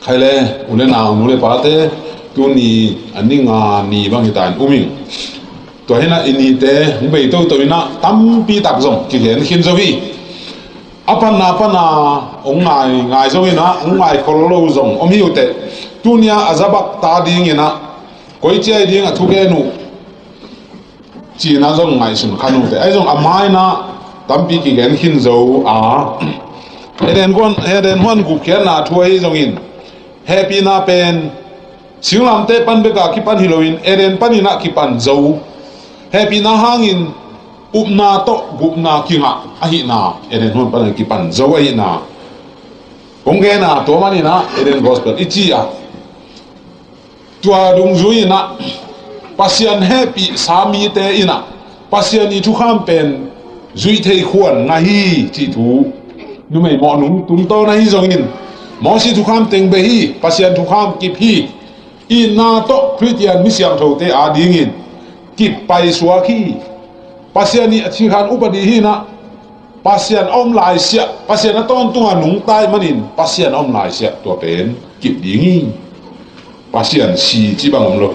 khai lệ ule nào nule pate tu ni aning ni bang hitan uming to hena ini te bei to ina tampi tak zong ki hen hin zowi apana ong ngai zong ina ong ngai kholo zong om hiu te tunia azabak ta ding ina koi chai ding a thuke nu chi na zong ngai sun khanu te ai zong amai na tampi ki gen hin zo a eden hon gu khen na thuai zong in happy na pen singlam te pan beka ki pan hiloin eden panina ki pan zo happy na hangin upna to gupna kinga ahi na eden hon pan ki pan zo ai na kongge na to mani na eden gospel ichi a tua dung zui na pasian happy sami te ina pasian i thu kham pen zui thei khuan nga hi chi thu nu mai mo nung tum to na hi zong in mo si thu kham teng be hi pasian thu kham kip hi ina to christian mi siam tho te a ding in kip pai suwa khi pasian ni chi khan upadi hi na pasian om lai sia pasian ton tunga nung tai manin pasian om lai sia to pen kip ding hi pasian si chi bang om lo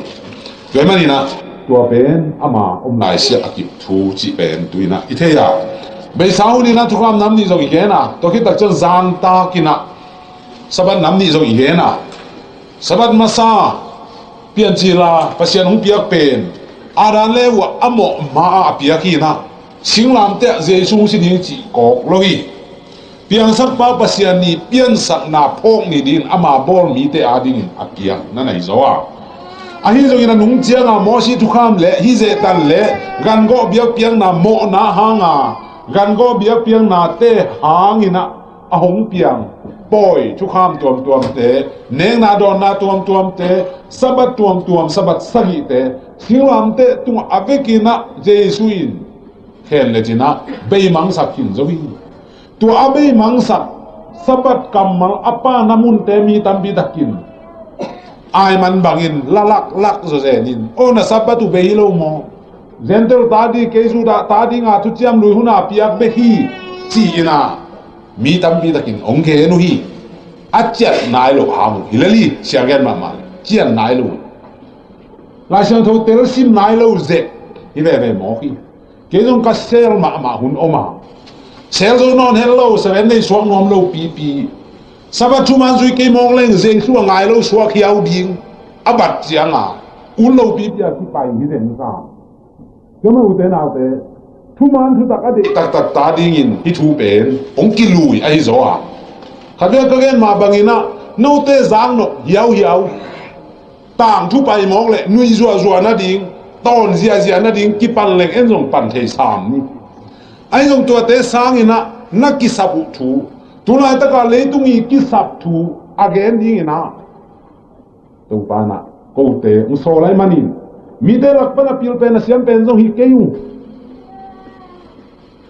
rồi mà nina tua pen ama lai sia akip thu chi pen tuina itheya be sau ni na thukam nam ni zogi hena to ki tak chan zan ta kina saban nam ni zogi hena sabat masa pian chi la pasian hung piak pen aran le wa amo ma piak hi na singlam te jesu si ni chi kok logi piang sak pa pasian ni pian sak na phok ni din ama bol mi te ading apiang na nai zowa ahi zo ina nung chiang a mo si thukham le hi ze tan le gan go biak piang na mo na hanga gan go biak piang na te hangina a hong piang boy thukham tuam te neng na don na tuam te sabat tuam sabat sagi te singlam te tung avekina jesuin khen le jina beimang sakin zowi tu abe mangsa sabat kamal apa namun te mi tambi dakin ai man bangin lak zo zenin ona sabatu behilo mo zentel tadi kesu da tadi nga tu chiam lui huna piak be hi chi ina mi tambi dakin ongke nu hi achat nai lo ham hilali siagen ma ma chian nai lo la siang tho tel sim nai lo ze hi be mo hi kezong ka sel ma hun oma sel zo non hello seven nei suang nom lo pi sabat thu man zui ke mong leng zeng su ngai lo suwa khiau ding abat chiang a un lo pi pia ki pai hi den sa kama u te na te thu man thu tak ade tak ta ding in hi thu pen ong ki lui ai zo a khade ka gen ma bangina no te zang no hiao tang thu pai mong le nui zua na ding ton zia na ding ki pan leng en zong pan thei sam ni ai zong tua te sang ina na ki sabu thu tulai taka leitungi ki sap thu again ding ina to pana ko te un so lai manin mi de lak pana pil pen siam pen zo hi keyu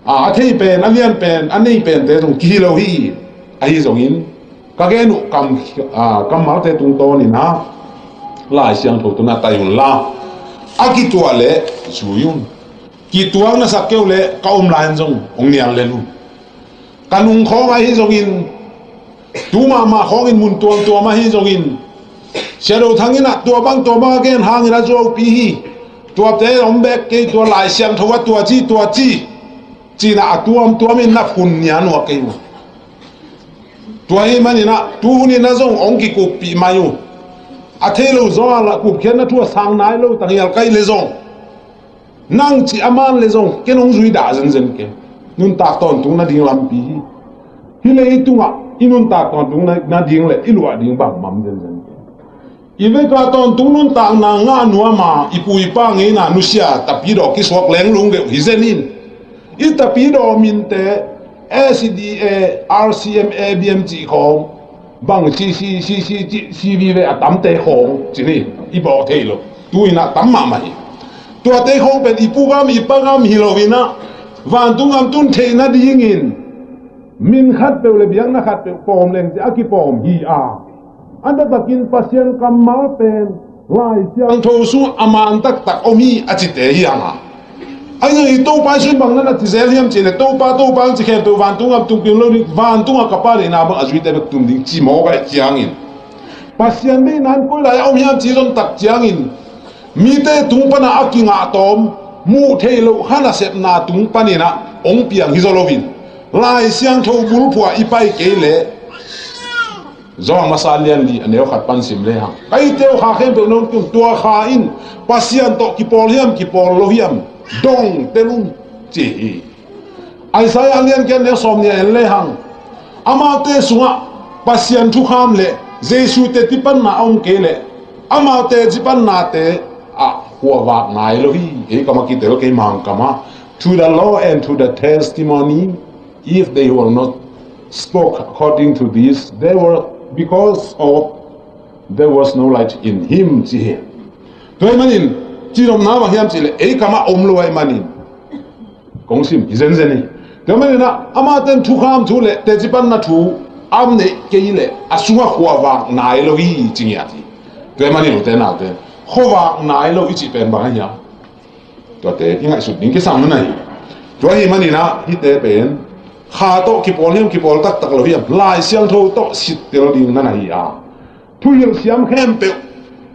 a thei pen alian pen anei pen te tung ki lo hi ai zong in ka ge nu kam ma te tung to ni na lai siang tho tu na tayun la aki tuale zuyun ki tuang na sakeu le ka lai zong ong niang le lu kanung khong ai zong in tu ma khong in mun tuam ma hi zong in shadow thangina tua bang to ma gen hangina zo pi hi tua te om bek ke tua lai siam thowa tua chi na tuam in na phun nya no ke tua hi mani na tu ni na zong ong ki ku pi mayu a thelo zo la ku khen na tua sang nai lo tang yal kai le zong nang chi aman le zong ke nong zui da zen ke nun ta ton tung na ding lam pi hi le itunga inun ta ton tung na ding le ilwa ding bang mam zen ive ka ton tung nun ta na nga nuwa ma ipui pa nge na nusia tapido ki swak leng lung ge hizenin i tapido min te SDA RCMA BMG khom bang si vi ve atam te khom chini i bo thelo tuina tam ma mai tua te khom pen ipu gam ipangam hilovina van tung am tun the na ding in min khat pe le biang na khat pe pom leng aki pom hi a anda takin pasien kamal pen lai siang tho su aman tak omi achite hi ama ai ngi to pa sun bang na ti zeliam che le to pa chi khem pe van tung am tung pin lo van tung ka pa le na ba azui te tum ding chi mo ga chiang in pasian ni nan koi lai om hiam chi ron tak chiang in mi te tung pana akinga tom mu thelo hana set na tung panina ong piang hizolovin lai siang tho bul phua ipai ke le zong masalian li aneu khat pan sim le hang kai teu kha khem pe non tum tua kha in pasian to ki pol lohiam dong telung chi ai sai alian ken ne som ne le hang ama te sunga pasian thu kham le jesu te tipan na ong ke le ama te jipan na te a huwa wa nai lo hi e kama ki te lo ke mang kama to the law and to the testimony if they were not spoke according to this they were because of there was no light in him chi toy manin chi rom na wa hiam chi le e kama om lo ai manin kong sim izen zeni toy manin na ama ten thu kham thu le te jipan na thu am ne ke le asunga huwa wa nai lo hi chi ya ti toy manin lo te na te huwa nai lo chi pen ba ya to te ingai sut ning ke sang na nai toy hi manin na hi te pen kha to ki pol tak tak lo hiam lai siang tho to sit tel ding na hi a thu yel siam khem pe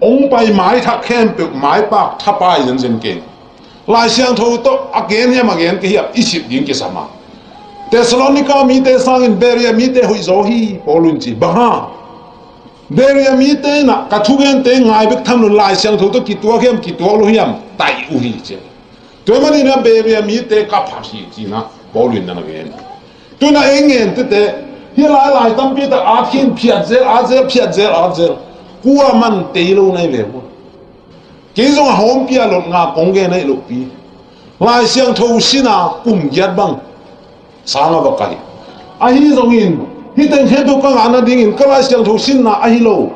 ong pai mai thak khem pe mai pak thapai zen zen ke lai siang tho to again ke hiap isip ding ke sama Thessalonica mi te sang in Berea mi te hui zo hi polun chi ba ha Berea mi te na ka thu gen te ngai bek tham lu lai siang tho to ki tua lo hiam tai u hi che to mani na Berea mi te ka pha hi chi na polun na gen tu na engen te hi lai tam pi ta akin phiat zel kuwa man te lo nai le mo ke zo hom pia lo nga kong ge nai lo pi lai siang tho sina kum gyat bang sama ba kai a hi zong in hi ten he do ka ana ding in ka lai siang tho sin na a hi lo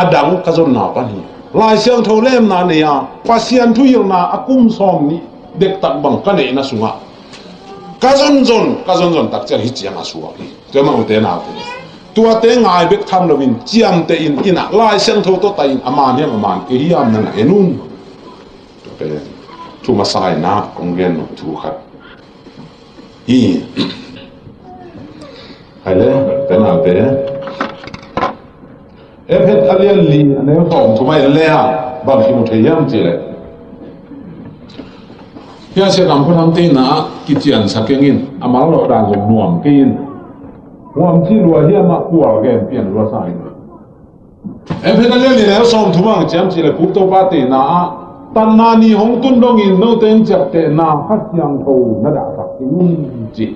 adang ka zon na pa ni lai siang tho lem na ne ya pasian thu yil na akum som ni dek tak bang ka ne na sunga kazon zon tak char hi chiang asua ki te ma ute na te tua te ngai bek tham lovin chiam te in ina lai siang tho to ta in aman ke hi am na enun to pe tu ma sai na kong gen no tu khat hi hai le te na te e phet alian li ane hom tu mai le ha ba ki mu the yam chi le Pia se kam ko tham te na ki chian sakeng in amal lo da lo nuam ke in nuam chi lo hi ma kwa gen pian lo sai em phe na le ni le som thu mang cham chi le pu to pa te na tan na ni hong tun dong in no ten chap te na khat yang tho na da sak ki nun chi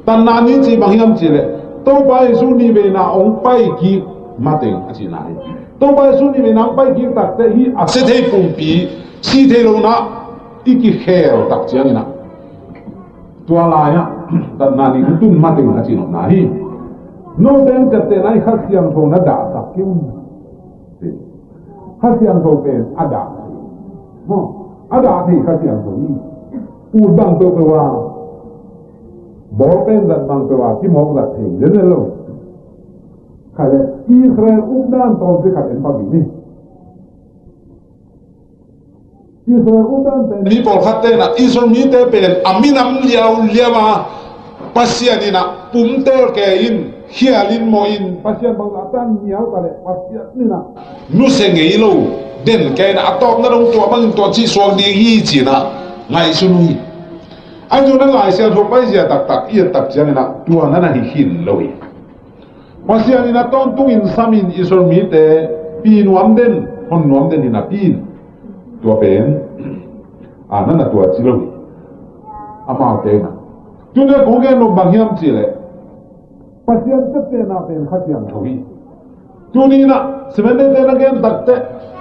tan na ni chi bang yam chi le to pai su ni be na ong pai ki ma te a chi na to pai su ni be na pai ki tak te hi a se thei pum pi si thei lo na iki khel tak chiang ina tua la ya tan na ni tun ma te a chi no na hi no ten chap te nai khat yang tho na da sak ki khat yang tho pe ada ada thì khác nhau rồi, u bang tôi qua, bỏ pen đặt bang tôi qua, khi mọc đặt thì rất là lâu, cái này Israel Udan toàn sẽ khởi phát triển Israel Udan pen, đi bỏ khát tên là Israel mi tên pen, aminam liao mà, pasian ina pumter ke in, hialin mo in, pasian bangatan niao cái này, pasian ina, nu sengei lâu. Den cái na atop na dong tua bang tua chi suang ding hi chi na ngai sunui ai tu na lai sia tho pai sia tak ia tak chiang na tua na hi hin loi masia ni na ton tu in samin isor mi te pi nuam den hon nuam den ni na pin tua pen na na tua chi loi ama te na tu ne ko ge no bang hiam chi le pasian te na pen khatiang thoi tu ni na semene te na gen tak te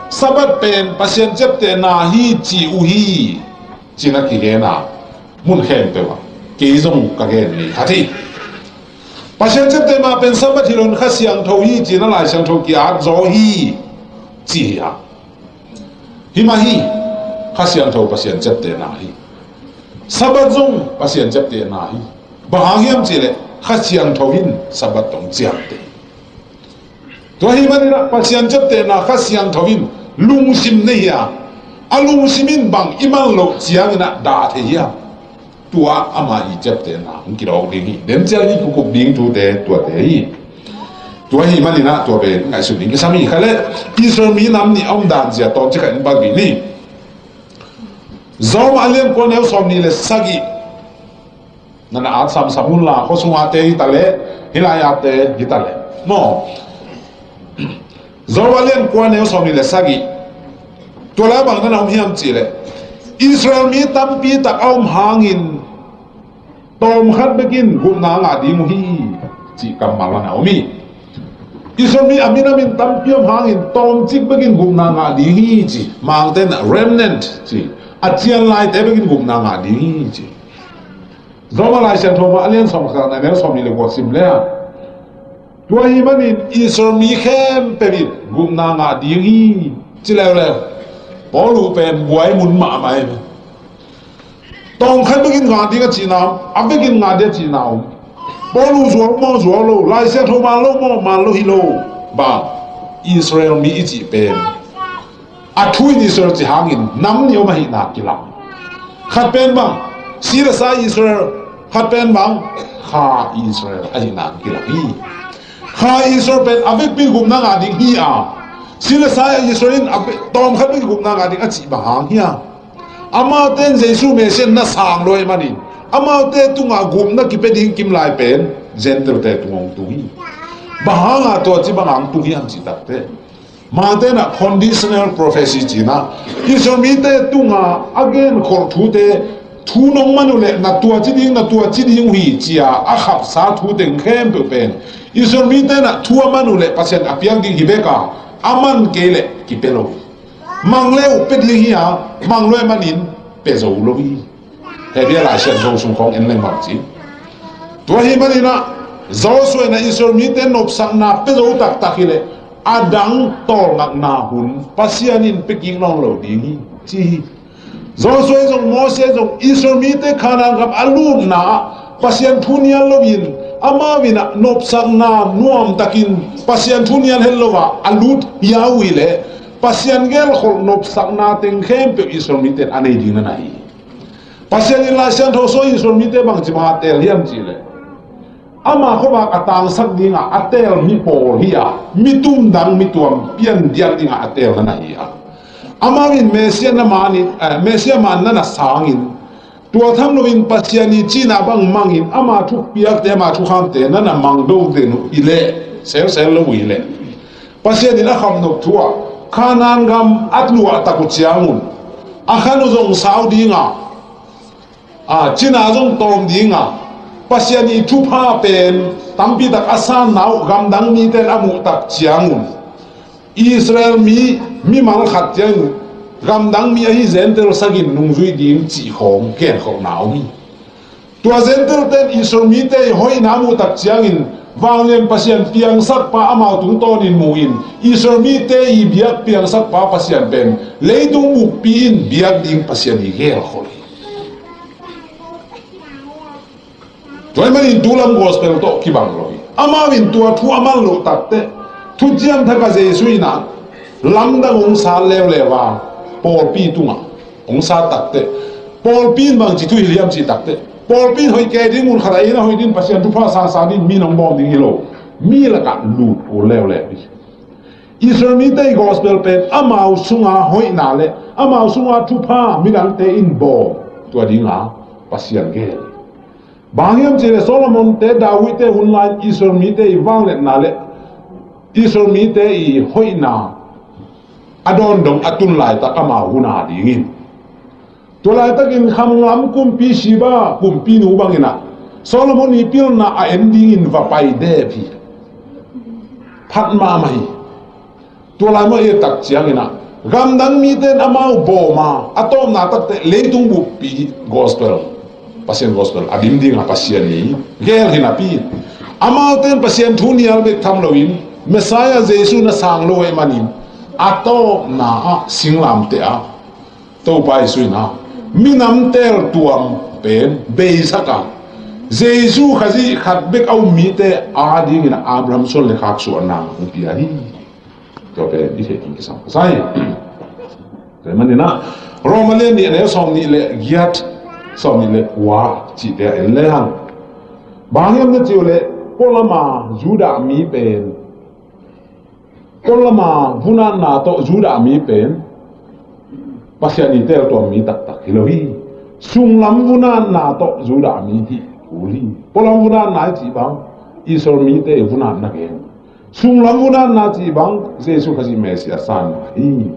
sabat pen pasien chep te na hi chi u hi china ki ge na mun khen te wa ke zong ka ge ni hati pasien chep te ma pen sabat hilon khasiang tho hi china lai sang tho ki a zo hi chi ya hi ma hi khasiang tho pasien chep te na hi sabat zong pasien chep te na hi ba hiam chi le khasiang tho hin sabat tong chiang te to hi mani na pasian chap te na khasiang thawin lung sim ne ya alung simin bang iman lo chiang na da the ya tua ama hi chap te na ki ro ding hi dem cha ni ku ding tu te tua te hi ตัวหิมันนี่นะตัวเป็นไงสุดนี้ก็สามีเขาเลยอิสราเอลมีน้ำนี่อมดานเสียตอนที่กันบางทีนี่จอมอาเลียนคนเอลสอมนี่เลยสักอีนั่นอาจสมุนละเขาส่งอาเตหิตาเล่ฮิลายาเตหิตาเล่โน่จอมอาเลียนคนเอลสอมนี่เลยสักอีตัวแล้วบางนั้นเอาพิมพ์จีเลยอิสราเอลมีตั้มปีตักเอาหางินตอมขัดไปกินกุมนางอาดีมุฮีจีกำมังละเอามีอิสราเอลมีอามินามินตั้มปีเอาหางินตอมจิกไปกินกุมนางอาดีฮีจีมังเต้น remnant จีอาเจียนไล่แต่ไปกินกุมนางอาดีฮีจีจอมอะไรเช่นทว่าเลี้ยงสมศักดิ์ในเรื่องสมนี่เลยว่าสิมเลยตัวหิมันนี่อิสราเอลมีเข้มไปกินกุมนางอาดีฮีจีแล้วพอรู้เป็นบวยมุนมาไหมต้องใครไปกินงานที่ก็จีน่าอับไปกินงานเดียจีน่าพอรู้จัวมอจัวโลไล่เสียทุมาโลมอมาโลฮิโลบ้าอิสราเอลมีอิจิเป็นอัทุยอิสราเอลจีหางินน้ำเนียวมาหินากิลังขัดเป็นบ้างซีรสายอิสราเอลขัดเป็นบ้างข้าอิสราเอลหินากิลังฮีข้าอิสราเอลเป็นอับไปปีกุมนางาดิฮีอาสิลสายอิสราเอลตอมขัดไปกุมนางาดิอาจิบหางเฮียอามาเต้นเจสุเมเซนน่าสางเลยมันนี่อามาเต้ตุงอากุมนักกิเป็ดหิงกิมลายเป็นเจนเตอร์เตตุงองตุฮีบหางอาตัวจิบหางตุฮีอันจิตักเตมาเต้น่ะ conditional prophecy จีน่ะอิสราเอลมีเตตุงอา again ขอทูเตทูน้องมันเลยนัตัวจิดิงนัตัวจิดิงฮีจีอาอาขับสาทูเต็งเข้มเป็นอิสราเอลมีเตน่ะทัวมันเลยปัจจัยอภิยังกิฮิเบกาอามันเกลกิเปโลมังเลวเป็ดเฮียมังเลวมันอินเป็ดโซโลวีเฮเบียลาเชนโซซุงของเอ็นเลงบังจีตัวเฮีมันอินะโซสวยนะอิสราเอลมีเตนอบสังนาเป็ดโซตักตักฮิเลอาดังตองักนาหุนปัสยานินเป็กยิงน้องโลดีฮีจีโซสวยจงโมเสจงอิสราเอลมีเตขานังกับอาลูนนาปัสยันทุนียลโลวินอามาวินะนบสังนานวมตะกินปัสยันทุนียลเฮลโลวะอาลูดยาวิเลปัสยันเกลขลนบสังนาเต็งเข้มเปียอิสราเอลมีเตอันนี้ดีนั่นไงปัสยันอิลาเซนโทโซอิสราเอลมีเตบางจิมาเตลเฮียมจีเลอามาเขาบอกอัตางสักดิ่งอัตเตลมีโพลเฮียมีตุ้มดังมีตัวเปียนเดียร์ดิ่งอัตเตลนั่นไงอามาวินเมเซียนมานิเมเซียมันนั่นสางินตัวทั้งโลวินปัจจัยนี้จีน่าบังมังอินอามาทุกปีกเตมาทุกครั้งเตนั่นน่ะมังดูเดนุอิเล่เซลลูอิเล่ปัจจัยนี้นะคำนบทัวขานันกำอัตลัวตะกุจยามุนอาคานุจงสาวดีงาจีน่าจงตอมดีงาปัจจัยนี้ทุกภาเป็นตั้มปีตักอาสานนาวกำดังมีเตนอามุตักจยามุนอิสราเอลมีมังขัดยังกำดังมีไอ้เซนเตอร์สักินนุ่งจุยดิมจีของแก่ของหนาวมีตัวเซนเตอร์เต้นอิสราเอลมีเตหอยน้ำมุตักจียงินวางเงินปัสยันเปียงสักป้าอามาตุงต้นินมูอินอิสราเอลมีเตอีเบียกเปียงสักป้าปัสยันเป็นเลยตุงมุกปีนเบียกดิ่งปัสยันอีเกลขลีตัวมันอินตุลัมกอสเปลโตกิบังโลยอามาวินตัวทัวมันโลตักเตทุจยันทักเจสุยนะลำดังองศาเลวปอลปีตุงองศาตักเตปอลปีนบางจิตุฮิเลียมจิตักเตปอลปีนหอยแกดิ้งมุนขดายนะหอยดิ้งปัสยันทุพาสาดินมีน้องบอมดิ้งฮิโลมีละกันลูดโอเลวอิสราเอลมีเตกอสเปลเป็นอามาสุงาหอยนาเลอามาสุงาทุพามีกันเตอินบอมตัวดิ้งปัสยันเกลบางอย่างเจเลโซโลมอนเตดาวิเตหุนไลน์อิสราเอลมีเตอีวางเลนาเลอิสราเอลมีเตอีหอยนาอดอนดงอตุนไลตะกมาหุนาดีงินตัวไลตะกินคำงามกุมปีชีบากุมปีนูบังอินะโซโลมอนอีพิลนาเอ็นดีงินว่าไปเดพีพัดมาไม่ตัวไลมาเอตักเจียงินะกำดังมีเตนอามาโบมาอะตอมนาตักเตเลตุงบุปีกอสเปลปัสยันกอสเปลอดิมดีงาปัสยันนี้เกลหินาปีอามาเตนปัสยันทุนียลเบกทำโลวินเมสายาเจสุนะสังโลเอมานินอาโตนาสิงลามเตะโตไปสุยนะมีน้ำเตลตัวเป็นเบสักเจสุขัดขัดเบกเอามีเตอาดีนะอับราฮัมส่วนเล็กขักส่วนนางอุปยาฮีตัวเป็นที่เหตุที่สามใช่แต่มันนี่นะโรมาเลียนนี่เนี่ยสองนี่เลยยัดสองนี่เลยว่าจีเดียเอเลหันบางอย่างเนี่ยจีเลยพวกละมายูดามีเป็น Kolama vuna na to Juda mi pen pasiani tel to mi tak tak hilohi sunglam vuna na to Juda mi hi uli polam vuna na chi bang Israel mi te vuna na ke sunglam vuna na chi bang Jesu khasi Mesia san hi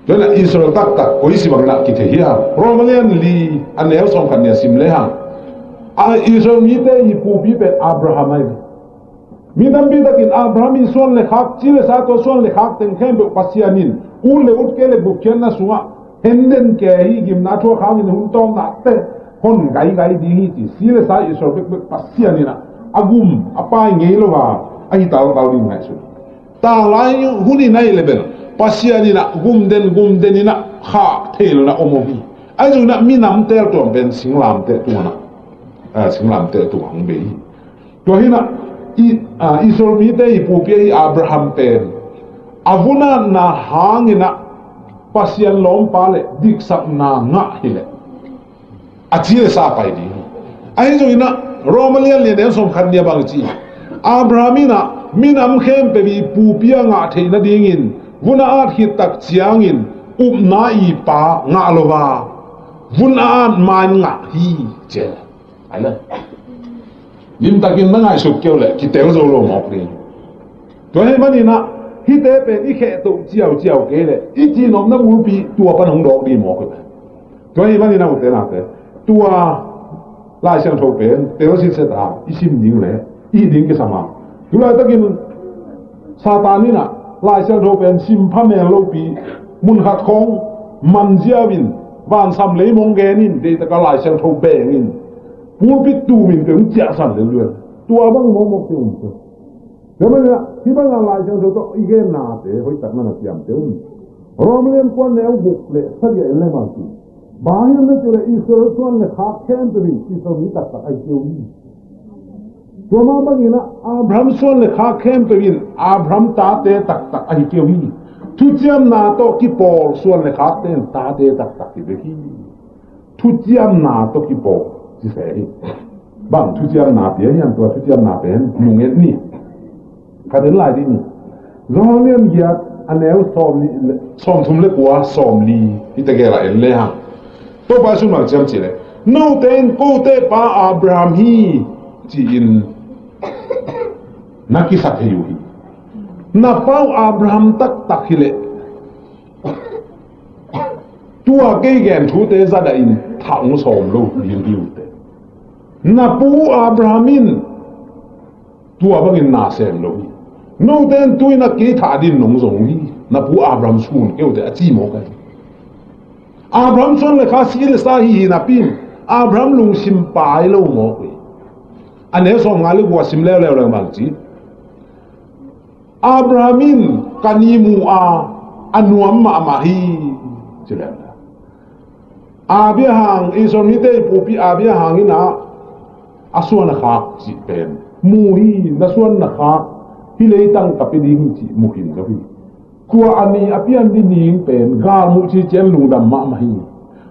Dona Israel tak tak ko isi bang na ki the hiya Romanian li anel som kan ya sim le ha a Israel mi te hi pu bi pe Abraham ai Midam bidakin Abraham son le khak chile sa to son le khak ten khem be pasianin ul le ut ke le bukchen na sunga henden ke hi gim na tho khang in hun tom na te hon gai gai di hi ti sile sa isor be pasianina agum apa ngei lo wa ai tal tal din ngai su ta lai huni nai level pasianina gum den ina kha thel na omobi ai ju na minam tel to ben singlam te tu na singlam te tu hang be to hina Israel mi te ipupi Abraham pen avuna na hangina pasian lom pale diksak na nga hile achile sa pai di ai zo ina Romalian le den som khan dia bang chi Abrahamina minam khem pe bi pupia nga theina dingin vuna at hit tak chiangin na I pa nga lova vuna an man nga hi che ala lim takin na ngai suk kêu le ki tel zo lo mok ni to he mani na hi te pe I khe tu chiao ke le I chi nom na mu pi tua pa nong dok di mok to he mani na u te na te tua lai siang tho pe te lo sin se ta I sim ding le I ding ke sama tu la takin satani na lai siang tho pe sim pha me lo pi mun khat khong man jiawin van sam le mong ge nin te ta ka lai siang tho pe ngin pulpit tu min từng chia san le lue tua bang mo mo te un te dema na hi bang la lai jang to I ge na te hoi tak na tiam te un romlen kon ne u buk le sa ge le ma ti ba hi ne te le Israel kon le kha khem te bi so mi tak tak ai te u to ma bang ina Abraham son le kha khem te bin Abraham ta te tak tak ai te u tu chiam na to ki pol son le kha te ta te tak tak ki be ki tu chiam na to ki pol chỉ phải bằng thu chiam nạp tiền nhang tua thu chiam nạp tiền mùng hết ni cái đến lại đi ni do nên giờ anh em xóm thùng lệ quá xóm li thì ta cái lại lệ hàng tôi bao nhiêu mà chiam chỉ lệ nâu tên cô tên ba Abraham hi chỉ in naki sắc hay hi na bao Abraham tak tak hi lệ tua cái gen thu tế ra đại in thẳng xóm luôn liên điều na pu Abrahamin tua bangin na sem lo no ten tuina ki tha din nong zong hi na pu Abraham sun keu te achi mo kai Abraham son le kha si le sa hi na pin Abraham lung sim pai lo mo kwe ane so ngali wa sim le mang chi Abrahamin kanimu anuam ma hi chile abia hang isomite pupi abia hangina asuan khak chi pen mu hi nasuan na khak hi le tang kapiding chi muhin lo hi kwa ani apian di ning pen gar mu chi chen lungdam ma hi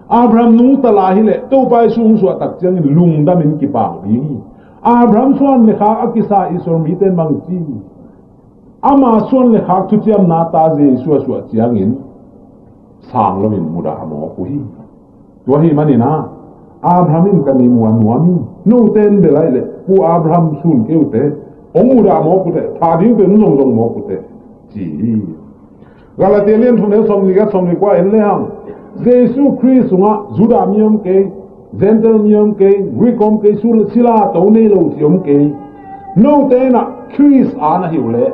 Abraham nung tala hi le to pai sung so tak chang lungdam in ki pa hi Abraham suan le khak akisa isor mi ten mang chi ama suan le khak tu chiam na ta je su chiang in sang lo min muda mo ku hi to hi manina Abrahamin kanimuan nuami no ten belai le pu Abraham sun keute omuda mo pute thading te nong dong mo pute ji Galatelian thune som ni kwa en le ham Jesu Christ nga Juda miom ke Gentile miom ke Greekom ke sul sila to ne lo tiom ke no te na Christ ana hiule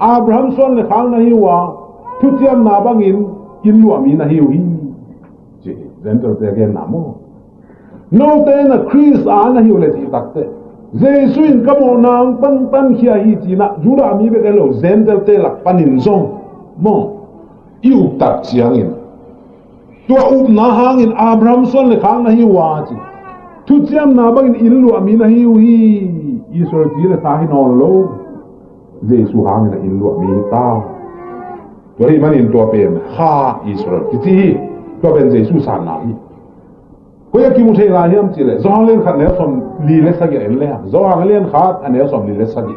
Abraham son le khang na hiwa thu chiam na bangin in luami na hiu hi ji Gentile te gen namo no te na Chris ana hi le ti takte Jesu in kamo nang tan khia hi ti na Juda mi be lo Gentile te lak panin zong mo iu tak chiang in tua up na hang in Abraham son le khang na hi wa chi thu chiam na bang in lu ami na hi Israel ti le ta hi non lo Jesu hang na in lu ami ta to hi man in to pen ha Israel ti to ben Jesu san na hi Koya ki mu thei la hiam chi le zong len khat ne som li le sa ge en le zong ang len khat ane som li le sa ge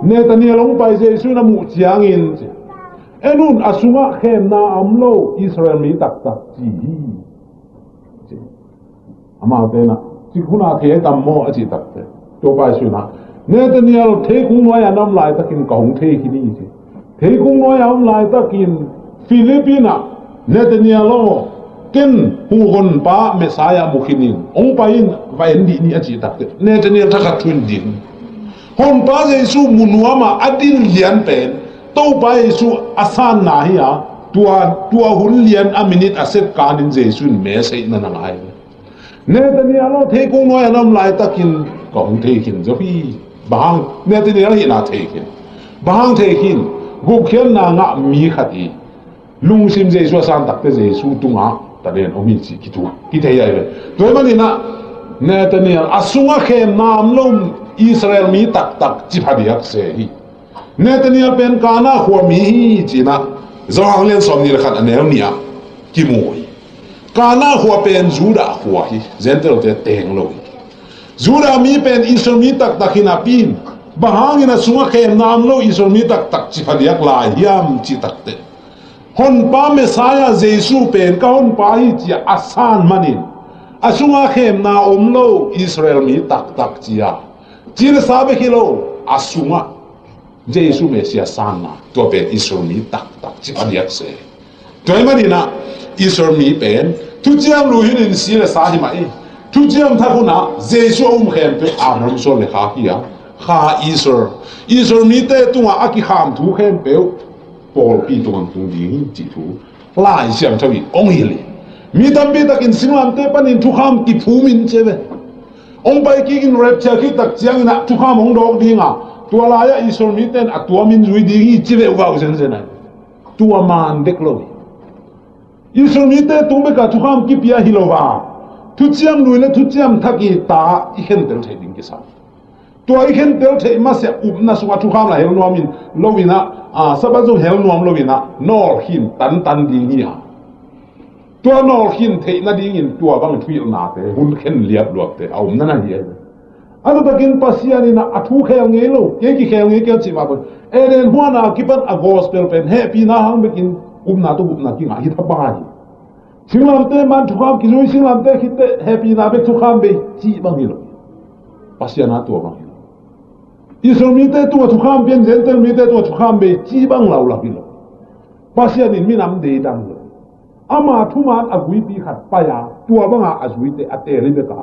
nè ta nia long pai Giêsu na mu chiang in enun asunga khem na amlo Israel mi tak tak chi ama te na chi khuna the tam mo a chi tak te to pai su na nè ta nia lo the kung noi anam lai takin ka hong the ki ni chi the kung noi am lai takin Philippina nè ta nia lo ken hu hon pa Messiah mukhinin ong pain va endi ni a chi tak te nè ta nia thakat thun din hon pa Giêsu munuama adin lian pen to pa Giêsu asan na hi a tua hun lian a minute a set kanin Giêsu me sei na ngai ne ta ni alo the kung noi anam lai takin kong the kin zo hi bang ne ta ni hi na the kin bang the kin gu khian na nga mi khati lung sim Giêsu san tak te Giêsu tunga ta den omi chi ki tu ki the ya ve toy mani na ne ta ni asunga khem nam lom Israel mi tak tak chi phadiak se hi Netania pen kana khwa mi china zawang len som ni khat anel nia ki moi kana khwa pen Juda khwa hi zentel te teng lo Juda mi pen Israel mi tak takina pin bahangina sunga khem nam lo Israel mi tak tak chi phadiak la hiam chi tak te hon pa Messiah Giêsu pen ka hon pa hi chi asan manin asunga khem na omlo Israel mi tak tak chia Jil sabe kilo asunga Giêsu Messiah sana to pen Israel mi tak tak chi padiak se toy marina Israel mi pen tu jiam lu hin in sila sa hi mai tu jiam tha kuna Giêsu khem pe aram so le kha hi ya kha Israel mi te tunga aki kham thu khem pe pol pi tuang tu ding chi thu lai siam thawi ong hi le mi tam bi tak in simam te panin thu kham ki phu min cheve ông bay kia in rapture khi tak chiang na tu kham ong dog dinga tua la ya Israel mi ten atua min zui dingi chive uga usen sen tua man deklo Israel mi te tung be ka tu kham ki pia hilova tu chiam lui le tu chiam thaki ta I khen tel thei ding ki sa tua I khen tel thei ma se up na suwa tu kham la hel no min lovina a sabazu hel no lovina nor hin tan dingi ha tua nol hin thei na ding in tua bang thwil na te hun khen liap luak te aum na hi alo takin pasiani na athu khel nge lo ke ki khel nge ke chi ma bo enen huana kipan a gospel pen happy na hang bekin na to na ki nga hi tha ba hi singlam te man thu kham ki zui singlam te khite happy na be thu kham be chi bang hi lo pasiana to bang hi Israel mi te tu thu kham pen gentle mi te tu thu kham be chi bang lau la hi lo pasiani mi nam de dang lo ama thuman agui pi khat paya tua banga azui te ate rebeka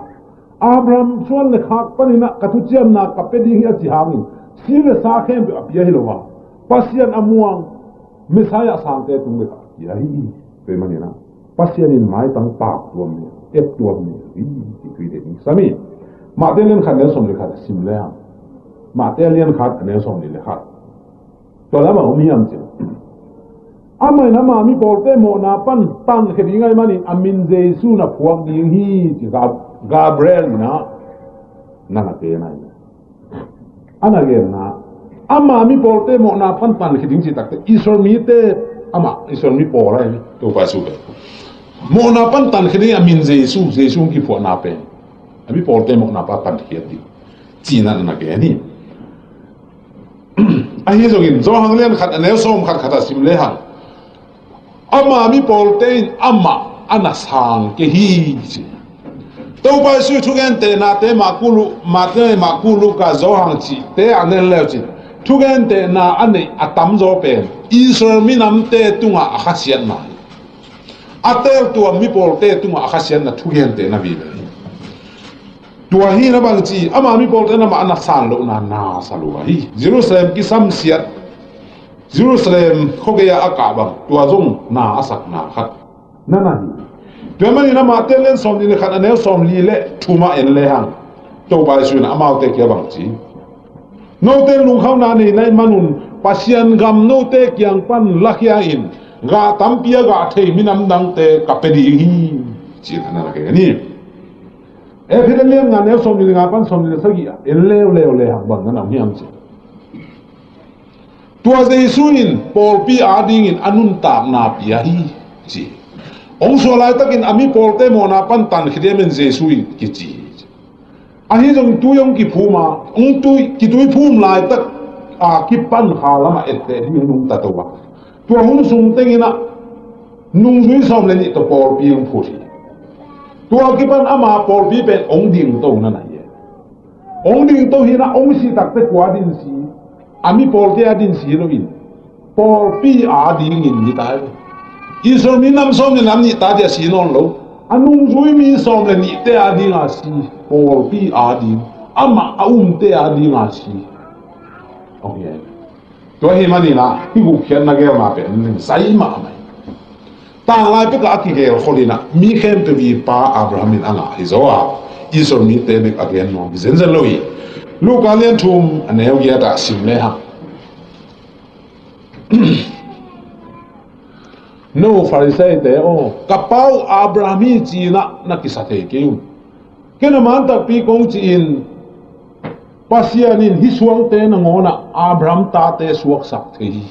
Abraham chuan le khak panina kathu chiam na kapedi hi chi hangin sile sa khem be apia hilowa pasian amuang Messiah sang te tung beka ya hi pe manina pasian in mai tang pak tuam me et tuam me hi ki thui de ni sami ma te len khat ne som le khat sim le ha ma te len khat ne som le khat to la ma umi am che amai na ma mi polte mo na pan tan khedi ngai mani amin Giêsu na phuang ding hi chi Gabriel na na te na ana ge na ama mi polte mo na pan tan khedi chi tak te Israel mi te ama Israel mi po ra to pa su mo na pan tan khedi amin Giêsu ki phu na pe ami polte mo na pa tan khedi chi na ge ni a hi zogin zo hang len khat anel som khat sim le hang ama mi poltein ama anasang ke hi to ba su thu gen te na te ma kulu ka zo hang chi te anel le chi thu gen te na ane atam zo pen Israel mi nam te tunga akhasian na atel tu mi polte tunga akhasian na thu gen te na vi tua hi na bang chi ama mi polte na ma anasang lo na salu hi Jerusalem ki sam siat Jerusalem khogeya akabang tua zong na asak na khat na hi Pemani na ma telen som ni khat anel som li le thuma en le hang to ba su na amau te ke bang chi no te lung khau na ni nai manun pasian gam no te kyang pan lakhya in ga tampia ga thei minam dang te kapedi hi chi na la ke ni e philem nga ne som ni nga pan som ni sa gi en le hang bang na nam hi am chi tua Giêsu in Paul pi ading in anun tak na pia hi chi ong so lai takin ami Paul te mo na pan tan khidemen Giêsu in ki chi a hi jong tu yong ki phuma ong tu ki tu phum lai tak kipan halama ette nung tatowa tua hun sung tengina nung zui som le ni to por piung phusi tua kipan ama por pi pen ong ding to na na ye ong ding to hina ong si tak te kwa din si ami por te adin si lo in por pi a ding in ni ta isor mi nam som le nam ni ta dia si non lo anung zui mi som le ni te ading a si por pi a ding ama te ading a si okay to hi mani na hi gu khian na ge ma pe sai ma mai ta lai pe ka ki ge kholina mi khem pe vi pa abrahamin anga hi zo a isor mi te be again no zen zen loi lu ka len thum aneu ge ta sim le ha no farisei te o kapau abrahami chi na kisate ke un kena man ta pi kong chi in pasianin hi suang te na ngona abraham ta te suak sak the hi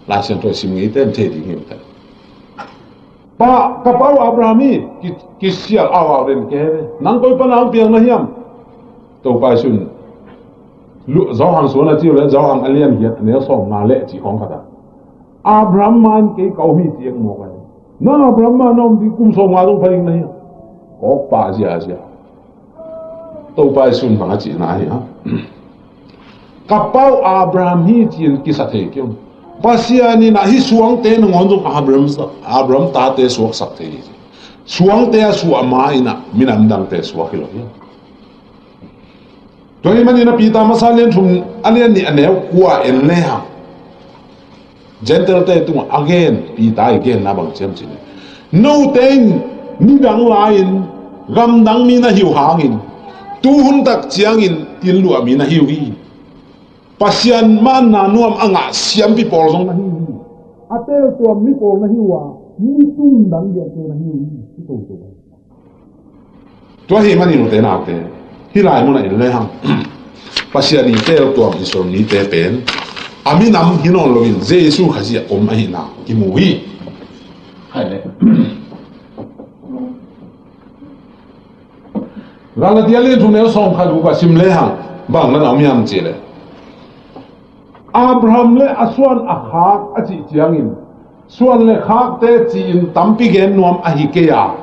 la sen to sim ngi ten the di ngi ta pa kapau abrahami ki sial awa ren ke nang koi pa nang piang na hiam to pa sun lu zo hang so na ti le zo hang alian hiat ne so na le chi khong kha Abraham man ke kau mi tiang mo kai na Abraham man om di kum so ma dong phaling nahi ko pa sia to pa sun ma chi na hi ha kapau Abraham hi chin ki sa the kyom pasia ni na hi suang te no ngon Abraham ta te suak sak the suang te su ama ina minam dang te suak lo hi to ni man ina pita masalen thum alian ni aneu kwa en le ha gentle te tu again pi ta again na bang chem chin no ten ni dang lain gam dang mi na hiu hangin tu hun tak chiang in tin lu mi na hiu hi pasian man na nuam anga siam pi por jong na hi atel tu mi por na hiwa ni tu dang dia tu na hiu hi to hi mani no te na te hi lai mo na le hang pasian ni te tu am isor ni te pen ami nam hinon lovin jesu khasia om ai na ki mui hai le rala dia le thune som kha du ba sim le hang bang na am yam che le abraham le aswan a khak a chi chiangin suan le khak te chi in tampi gen nuam a hi ke ya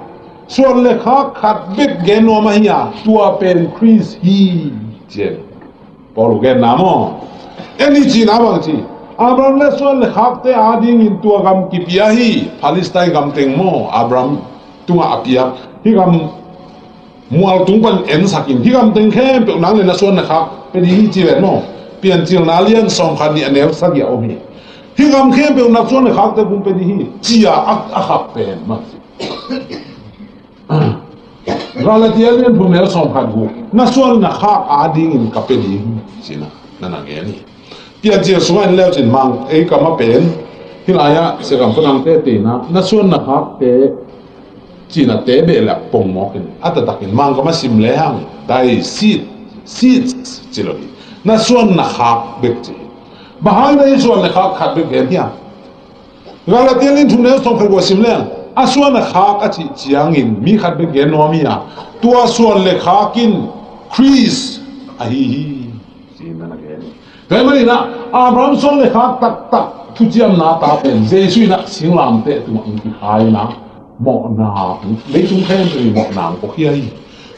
suan le khak khat bit gen nuam a hi ya tua pen chris hi che polu gen namo any chi na bang chi Abraham le suan le khak te ading in tua gam ki pia hi Palestine gam teng mo Abraham tunga apia hi gam mual tung pan en sakin hi gam teng khem pe nang le na suan le khak pe hi chi le no pian chil na lian som khan ni anel sa ya o mi hi gam khem pe na suan le khak te bum pe hi chi ya a khap pen ma rala dia lian bu mel som khan gu na suan na khak ading in ka pe hi sina na ge ni pian chia suan leo chin mang ei ka ma pen hilaya se kam phang te te na suan na khak te china te be la pong mo ken ata takin mang ka ma sim le hang dai sit chilo na suan na khak bek chi bahang dai suan na khak khat bek gen ya gala tialin thum ne song khal sim le a suan na khak a chi chiang in mi khat bek gen no mi ya tua suan le khakin Chris a hi sina na ge cái này na Abraham son le khak tak thu chiam na ta pen Jesu na sing lam te tu ang ki hai na mo na le chung khen tu mo na ko khia hi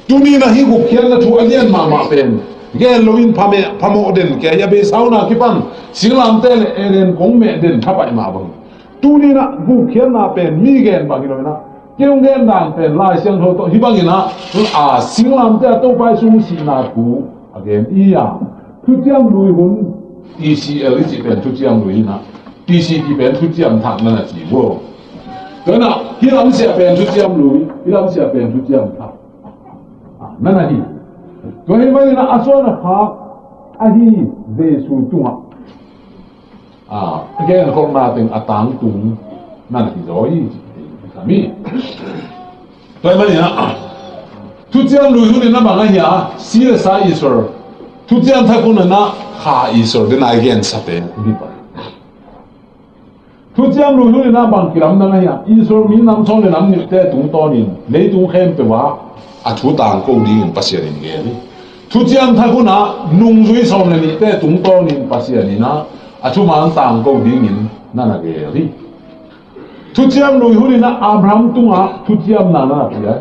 tu ni na hi gu khian na thu alian ma pen ge loin phamo den ke ya be sau na ki pan sing lam te le eren kong me den thapai ma bang tu ni na gu khian na pen mi gen ba ki lo na kêu gen dan pen lai siang tho to hi bang ina a sing lam te to pai sung si na ku again iya thu chiam lui hun TCL chỉ bên thu chiam lui na TC chỉ bên thu chiam thang na chỉ wo đó na hi lam sia bên thu chiam lui hi lam sia bên thu chiam thang na na hi to hi mai na aso na kha a hi Jesu tunga again khong na teng atang tung na hi rồi kami to hi mai na thu chiam lui hun na ba nga ya sia sa isor thu chiam tha kun na ha isor den again sate bi pa thu chiam lu lu na bang kiram na ya isor min nam chong le nam ni te tung to ni le tung khem pe wa a thu tang ko di in pasien in ge ni ทุจริตทักคุณะนุ่งจุยสมเลยนี่แต่ตุงโตนี่ภาษานี่นะอาชุมันต่างก็ดิ้งอินนั่นแหละเกลีทุจริตลุยหุ่นนะอับราฮัมตุงะทุจริตนั่นน่ะที่อะ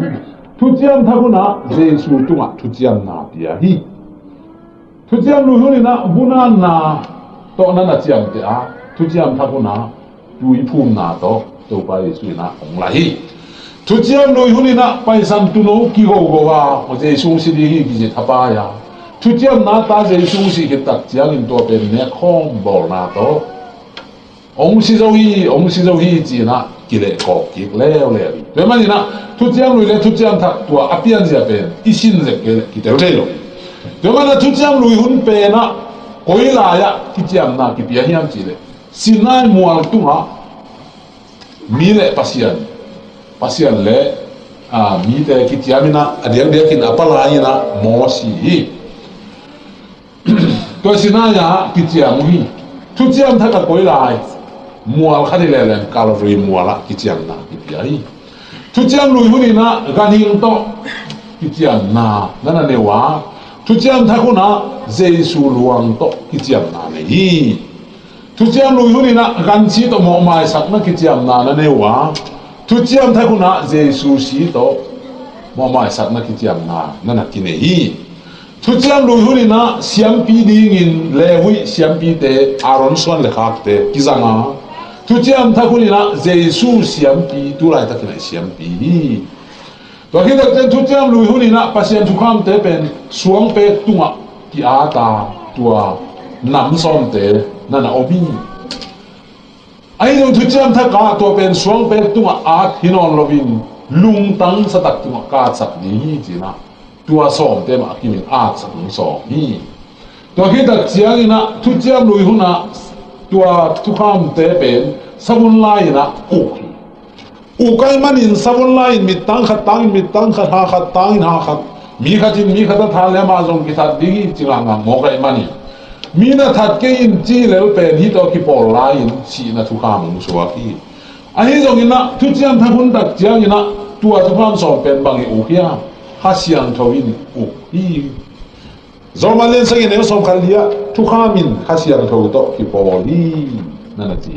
ทุจริตทักคุณะเยซูตุงะทุจริตนั่นที่อะทุจริตลุยหุ่นนะบุญนั่นนะโตนั่นน่ะที่อะที่อะทุจริตทักคุณะลุยภูมินะโตตัวไปเยซูนะองค์ละฮีทุจริตลุยหุ่นนะไปสันตุโนกิโกโกวาเยซูสิริฮีกิจิทับายาทุจริตนาตาเยซูสิกิตักเจียงอินตัวเป็นเนื้อข้องบอลนาโตองค์สิโจฮีจีนะกิเลกอกกิเลวเลยเดี๋ยวมันนี่นะทุจริตลุยเลยทุจริตทักตัวอภิญญาเป็นอิสินเจกิเลกิเตวเลยโลเดี๋ยวมันนะทุจริตลุยหุ่นเป็นนะกุยลายะกิจามนะกิเปียหิมจีเลยสินายมัวตุงะมีเลยpasien le mi te kitiamina dia kin apala ina mosi to sinaya kitiam hi tujiam thaka koilai mual khani le len kalori muala kitiam na kitiai tujiam lui huni na ganing to kitiam na nana ne wa tujiam thakuna jesu luang to kitiam na ne hi tujiam lui huni na ganchi to mo mai sak na kitiam na ne waทุจริตทักคุณะเยซูสีโตมอมาสัตว์นักจิตนานั่นนักกินเฮีทุจริตลุยหุ่นนะเสียมปีดิ่งินเลวิเสียมปีเตอารอนส่วนเลขาเตกิจังอ่ะทุจริตทักคุณนะเยซูเสียมปีตุลายทักคุณะเสียมปีตัวที่นักเรียนทุจริตลุยหุ่นนะภาษาทุกคำเตเป็นสวงเป็ดตุงะที่อาตาตัวนำซ้อมเตนั่นน่ะอบีไอ้เราทุจริตทักกาตัวเป็นสวงเป็ดตัวอาร์ฮินอนโรบินลุงตั้งสตักตัวกาสักนี้จีนะตัวสองเต็มอากิมินอาร์สักสองนี่ตัวที่ตักเสียงนะทุจริตลุยหุ่นนะตัวทุกคำเตเป็นสมุนไลนะอุกไอ้มันอินสมุนไลมิตั้งขัดตั้งมิตั้งขัดหาขัดตั้งหาขัดมีขัดจินมีขัดทานแล้วมาจงกิจดีจีรังอ่ะโมกไอ้มันนี่มีนัทัดเกินจีเลวเป็นฮิตอคิปอลไลน์สีนัทุกข้ามุสวากีอันนี้ตรงนี้นะทุกเจ้าทั้งคนตักเจ้านี่นะตัวทุกข้ามสอบเป็นบางอุกยาฮัสยันทวินอุกฮีจอมาเล่นสักอย่างสอบขันเดียทุกข้ามินฮัสยันทวิโตคิปอลีนั่นจี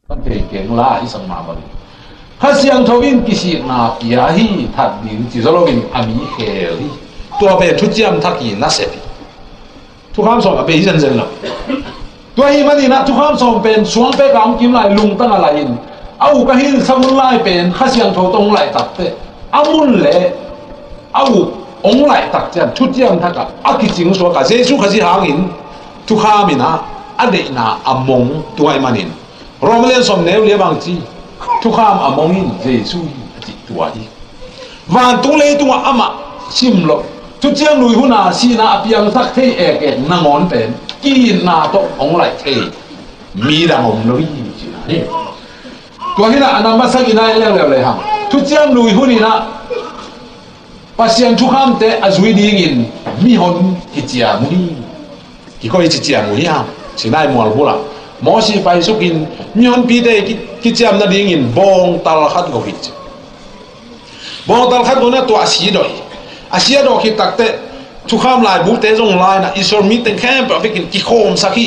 ตั้งแต่เก่งล่าที่สังมาบริฮัสยันทวินกิสินาปียาฮีทัดดินจิโซโลวินอามีเฮลีตัวเป็นทุจริตทักกินน่าเสียดทุกคำสอนเป็นที่เจนๆแล้วตัวที่มันนี่นะทุกคำสอนเป็นสวงเป็นกำกิมไหลลุงตั้งอะไรอินเอากระหินสมุนไลเป็นข้าเสียงโทตรงไหลตัดเตะเอามุนเละเอาองไหลตัดเจนทุจริตทักกะอากิจิงสัวกะเจสุข้าสิหางินทุกคำมินะอเดน่าอมงตัวไอ้มันนี่เราไม่เล่นสมเนวเลี้ยบางทีทุกคำอมงอินเจสุจิตัวนี้วันตรงเลยตัวอามาชิมโลทุกเจ้าลุยหุ่นอาสีนาเปียงสักเทเอกนางอนเป็นกินนาโตองไหลเทมีดังองลุยจีน่ะนี่ตัวที่น่ะอันนั้นมาสักกี่นายเรื่องเลยฮะทุกเจ้าลุยหุ่นนี่นะปัสยันทุกคำเตะอาจุยดีงินมีหนกิจยามุนีกี่คนกิจยามุนีฮะสินายมัวบุระมอสีไปสุกินมีหนปีเตะกิจยามนาดีงินบองตาลขัดก็หิจบองตาลขัดก็เนี่ยตัวอาศีดอยอาเซียดอกคิดตักเตะทุกข้ามลายบุกเตะจงลายนะอิสรามีเต็งแค่แบบไปกินกิโคมสักที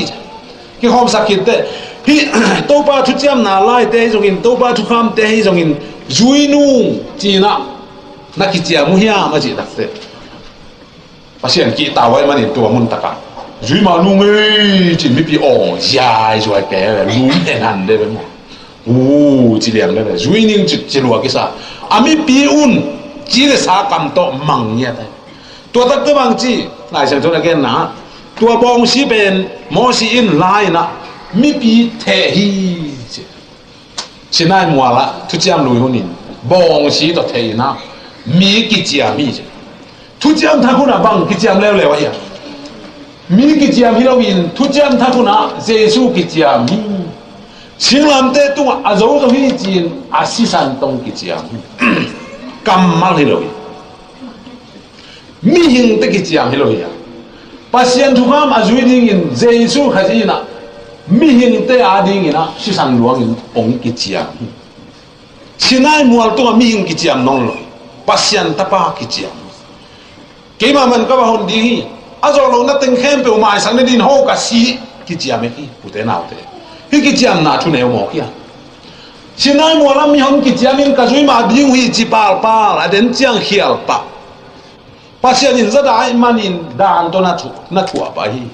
เตะที่โตปาทุกเจ้าหน้าลายเตะจงกินโตปาทุกข้ามเตะจงกินจุยนุ่งจีน่ะนักกิจยามุฮียมาจีตักเตะอาเซียนกีตาไว้มันนี่ตัวมุนตะกันจุยมานุ่งเอ้ยจีไม่ปีอ่อนยายช่วยแกเลยนุ่งเอ็นหันได้ไปหมดโอ้จีเลี้ยงได้เลยจุยนิ่งจีรัวกิซ่าอามีปีอุ่นจีเลสากำโตมังเนี่ยได้ตัวตักตัวบางจีหลายเช่นตัวนักเรียนนะตัวบองสีเป็นมอสีอินไลน์นะมีปีเทฮีสินายมัวละทุกเจ้าลุยหุ่นินบองสีตัวเทนะมีกิจยามีทุกเจ้าท่าคุณะบังกิจยามแล้วไอ้มีกิจยามีเราอินทุกเจ้าท่าคุณะเจสุกิจยามีชิงลำเตตัวอาโจตัวที่จีนอาศิสันตงกิจยามีกำมังฮิโลยมีหิงตะกิจยามฮิโลยปัสยันทุกคำอาจุยดิ่งินเจสุขจีน่ะมีหิงเตอาดิ่งินะสิสันหลวงอินองกิจยามชินายมัวตัวมีหิงกิจยามน้องเลย pasien tapa kichiam ke ma man ka ba hon di azo lo na teng khem pe mai sang ne din ho ka si kichiam ki pute na te hi kichiam na thu ne mo kia sinai mo lam mi hon kichiam in ka zui ma ding hi chi pal pal aden chiang hial pa pasien in zada ai manin dan to na thu pa hi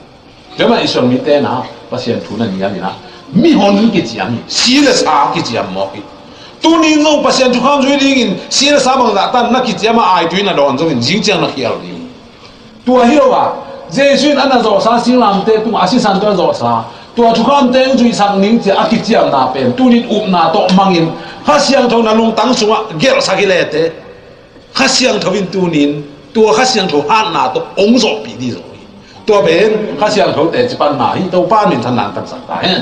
jama ison mi te na pasien thu na ni na mi hon kichiam si le sa kichiam mo ki tu ni no pasien tu kham zui ding in si le sa bang da tan na kichiam ai tu na don zo in jing chiang na hial ni tu hi lo ba jesu an na zo sa sing lam te tu asi san to zo sa tu tu kham teng zui sang ning che akichiam na pen tu ni up na to mangin ha siang tho na lung tang sunga gel sa ki le te ha siang tho win tu nin tu ha siang tho han na to ong zo pi di zo tu ben ha siang tho te chi pan na hi to pa min than nan tak sa ta hen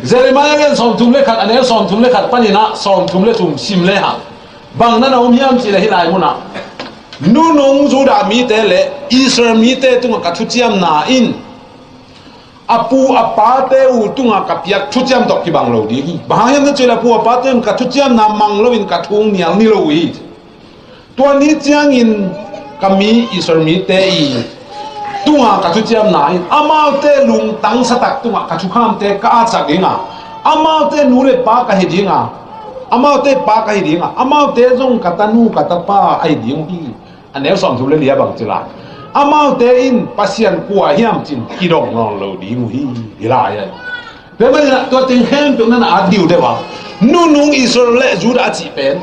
Jeremiah len som thum le khat ane som thum le khat panina som thum le thum sim le ha bang na na om hiam chi le hi lai mu na nu nong zu da mi te le Israel mi te tu ka thu chiam na in apu apa te u tu ka piak thu chiam dok ki bang lo di hi bang hiam na chela pu apa te ka thu chiam na mang lo in ka thung nial ni lo hi tu ni chiang in kami Israel mi te i tu ka thu chiam na in amau te lung tang sa tak tu ka thu kham te ka a chak dinga amau te nu le pa ka hi dinga amau te pa ka hi dinga amau te jong ka tanu ka ta pa ai ding hi anel som thu le lia bang chila amau te in pasien kwa hiam chin ki dong non lo di mu hi ila ya pe ma na to ting hem tu na a diu de wa nu nung Israel le ju da chi pen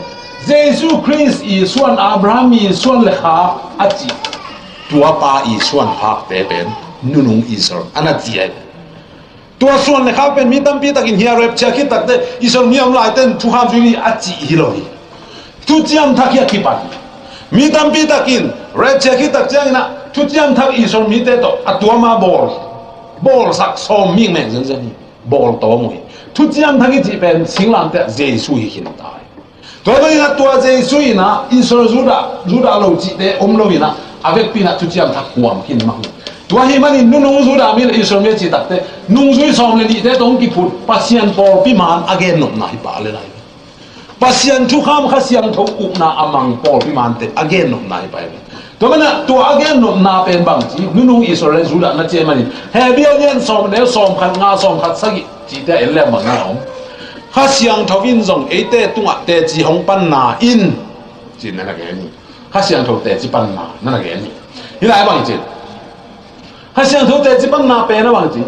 Jesus Christ i suan Abraham i suan le kha a chi tua pa i suan ha te pen nu nung Israel ana chi ai tua suan le kha pen mi tam pi takin hia rep cha ki tak te Israel mi am lai ten thu ham ju a chi hi lo hi tu chiam thak ya ki pa mi tam pi takin red jacket tak chang na thu chiam thak Israel mi te to atua ma bol sak som ming meng zen zen bol to mui thu chiam thak chi pen singlam te Jesu hi hin tai to ba na tua Jesu na Israel juda lo chi te om lo ina avec pi na thu chiam thak kuam hin ma tua hi mani nu nung juda mi Israel mi chi tak te nung zui som le ni te tong ki phut pasien por pi man again nom na hi pa le lai pasien thu kham kha siang tho up na amang por pi man te again nom na hi pa to mana to again nom na pen bang chi nu nung Israel juda na che mani he bian som ne som khat nga som khat sagi chi te el le ma na om kha siang tho win zong e te tunga te chi hong pan na in chi na ge ni kha siang tho te chi pan na ge ni hi lai bang chi kha siang tho te chi pan na pe na bang chi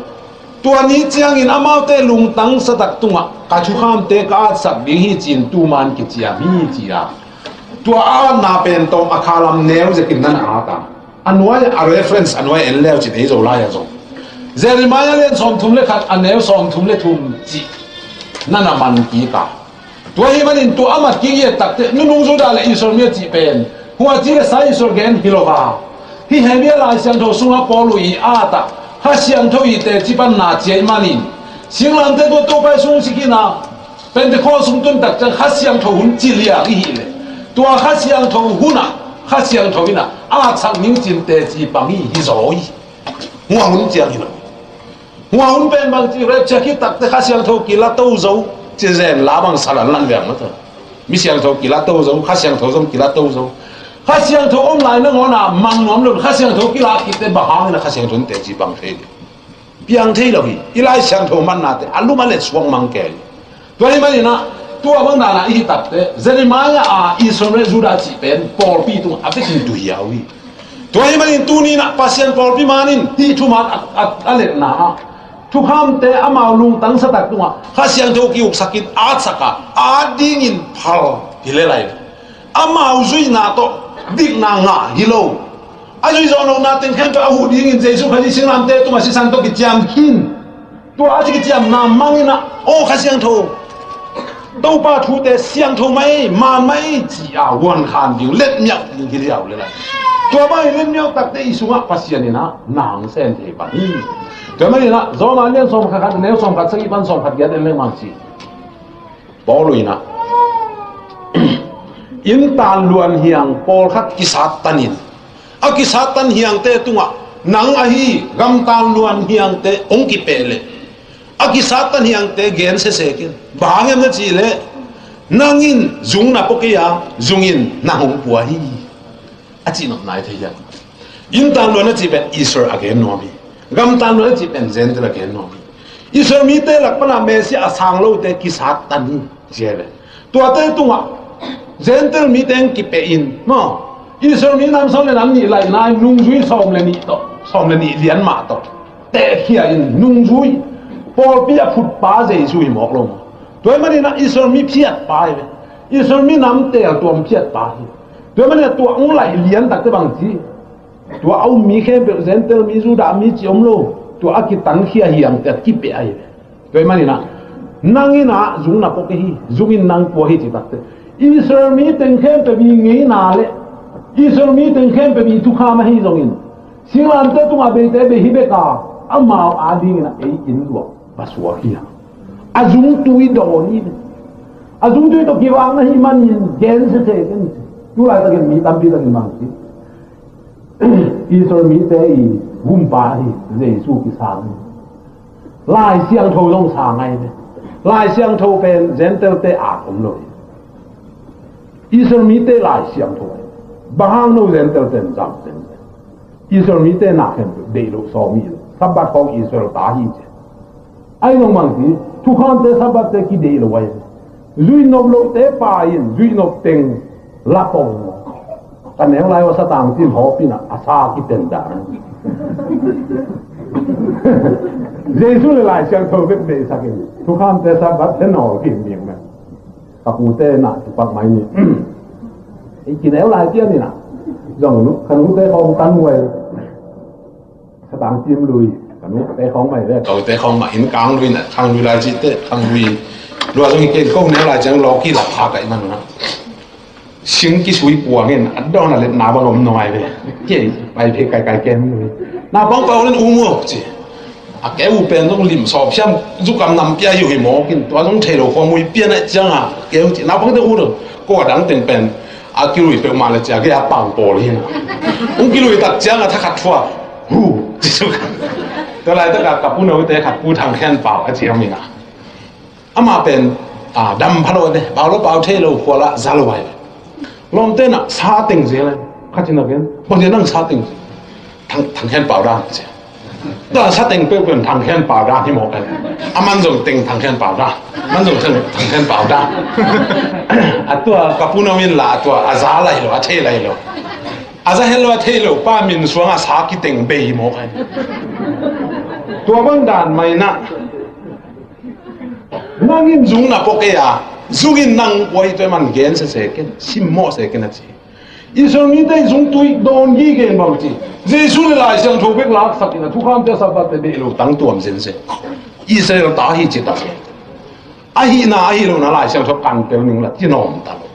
tua ni chiang in amau te lung tang sa tak tunga ka chu kham te ka sak bi hi chin tu man ki chia mi chi a tua a na pen to akhalam neu je kin nan a ta anwai a reference anwai en leo chi te zo la ya zo Jeremiah len som thum le khat aneu som thum le thum chi nana man ki ka tua hi manin tu amat ki ye tak te nu nung zo da le Israel mi chi pen huwa chi le sai Israel gen hilova hi hebia la siang tho sunga polu i a ta ha siang tho i te chi pan na che manin singlam te to pai sung sikina pen te kho sung tun tak chang ha siang tho hun chi lia hi le tua ha siang tho huna ha siang tho ina a chang ning chin te chi pang hi zoi ngwa hun chiang hi ngwa hun pen bang chi re cha ki tak te ha siang tho ki la to zo che zen la bang salan lan liang ma ta mi siang tho ki la to zo ha siang tho zo ki la to zo ha siang tho om lai na ngona mang nom lo ha siang tho ki la ki te ba hang na ha siang thon te chi bang the piang the lo hi ilai siang tho man na te alu ma le swang mang ke to ni ma ni na tu abang na i tak te Jeremiah a Israel juda chi pen por pi tu a kin tu hiawi to ni ma ni tu ni na pasien por pi manin ti thu man a le na thu kham te amau lung tang sa tak tu ha siang tho ki uk sakit a saka a ding in phal hile lai amau zui na to dik na nga hilo ai zo no na ten khen to a hu ding in Jesu khali singlam te tu ma si san to ki jam hin to a chi ki jam na mangina o kha siang tho đâu ba thu te siang tho mai man mai chi a wan khan diu let miak ni ki liao le la to ba let miak tak te isunga pasien ni na nang sen the ba ni to ma ni na zo ma len som kha kha ne som kha sagi ban som kha ya de le mang chi bo lui na in tan luan hiang pol khat ki sat tanin a ki sat tan hiang te tunga nang a hi gam tan luan hiang te ong ki pele a ki sat tan hiang te gen se kin bangem na chi le nangin zung na pokia zungin nahong puahi achi no nai thaya in tan lo na chi ben isor again no mi gam tan lo na chi ben gentle again no mi isor mi te lak pana me si asang lo te ki sat tan jebe to te tunga gentle mi ten ki pe in no isor mi nam som le nam ni lai nai nung zui som le ni to som le ni lian ma to te khia in nung zui por pia phut pa je zui mok loตัวมันนี่นะอิสราเอลมีเพียรไปเลยอิสราเอลมีน้ำเตะตัวมันเพียรไปตัวมันเนี่ยตัวองค์ไหลเลี้ยนตักจะบางทีตัวเอามีแค่เปอร์เซ็นต์มีจูดามีจิอมโลตัวอากิตันเขียเหียงแต่กิเปะเลยตัวมันนี่นะนั่งอินะจุงนับปกติจุงอินนั่งปัวหิจิตักเตอิสราเอลมีตึงแค่ไปมีเงี้ยนาเลยอิสราเอลมีตึงแค่ไปมีทุกข้ามาให้จุงอินสิ่งนั้นเตตัวอาเบเตเบฮิเบกาอามาอาดีนะไออินตัวบาสวาฮีazung tui doni azung tui to kiwang na himanin gen se ken tu la ta ken mi tam pi ta ken mang ti isor mi te I gum pa hi jesu ki sang lai siang tho long sang ngai ne lai siang tho pen gentle te a om lo isor mi te lai siang tho bahang no gentle ten jam ten isor mi te na ken de lo so mi sabat khong isor ta hi je ai no mang tiทุกคนเตะสับเตะกี่เดียวไว้ลุยนบโลเตะป่ายินลุยนบเต็งลักองกันแนวไรว่าสตางค์ที่หอบพี่น่ะอาซาคิดเต็มด่านเจสุเลยหลายเชียงโทเวกเดสักอย่างทุกคนเตะสับเตะหน่อกินเมียงไหมกับปูเตะน่ะถูกปักไม้นี่ไอ้กินแนวไรเจ้านี่น่ะอย่างนู้นขนุนเตะของตั้งไว้สตางค์จิ้มลุยนู้เตะของใหม่เลยเก่าเตะของใหม่เห็นกลางด้วยน่ะทางลุยลายจิตเตะทางลุยรัวตรงนี้เก่งก้งแนวลายจังรอกี่หลับพาไก่มันนะชิงกี่สวยปัวเงี้ยอัดดองน่ะเล่นหนาบอลมน้อยเลยเก่งไปเพไก่ไก่แกมเลยหน้าบ้องเปล่าเล่นอุ้งจีอ่ะแกอุเป็นต้องริมสอบช่างยุกำนำเปียอยู่ให้หมอกินตัวต้องเทโลฟอร์มวยเปียนะจังอ่ะแกอุจีหน้าบ้องจะอู้เลยก็ดังเต็งเป็นอากิลุยเป็นมาเลยจ้ะแกอาปังโปเลยนะอุ้งกิลุยตัดจังอ่ะถ้าขัดฟัวฮู้จิสุกันตัวไรตัวกับผู้น้อยแต่ขัดผู้ทางแค้นเปล่าไอ้เจียมิงอ่ะอามาเป็นดำพะโล้เนี่ยเปล่าแล้วเปล่าเทโลหัวละซาลอยลองเต้นอ่ะซาติงเสียเลยข้าจินนักเรียนบางทีนั่งซาติงทางแค้นเปล่าด้านเสียตัวซาติงเป็นทางแค้นเปล่าด้านที่หมอกันมันส่งติงทางแค้นเปล่าด้านมันส่งทางแค้นเปล่าด้านตัวกับผู้น้อยละตัวอาซาอะไรหรออาเทอะไรหรออาซาเฮลว่าเทโลป้ามินสวงอาซากิติงเบย์หมอกันตัวบางด่านไม่นะนั่งอินจุงนะพวกเอ๋อจุงอินนั่งไว้ตัวมันเกณฑ์เสกกันซิมโม่เสกกันนะจีอิสราเอลได้จุงตุยโดนยี่เกณฑ์บางทีเจสุเลยหลายเสียงถูกเบกลักสักนะทุกครั้งจะสับแต่เบลูตั้งตัวมันเสียอิสราเอลตาฮีจิตตาอาฮีน่าอาฮีลูน่าหลายเสียงถูกกันเปล่าหนึ่งละที่นอมตลอด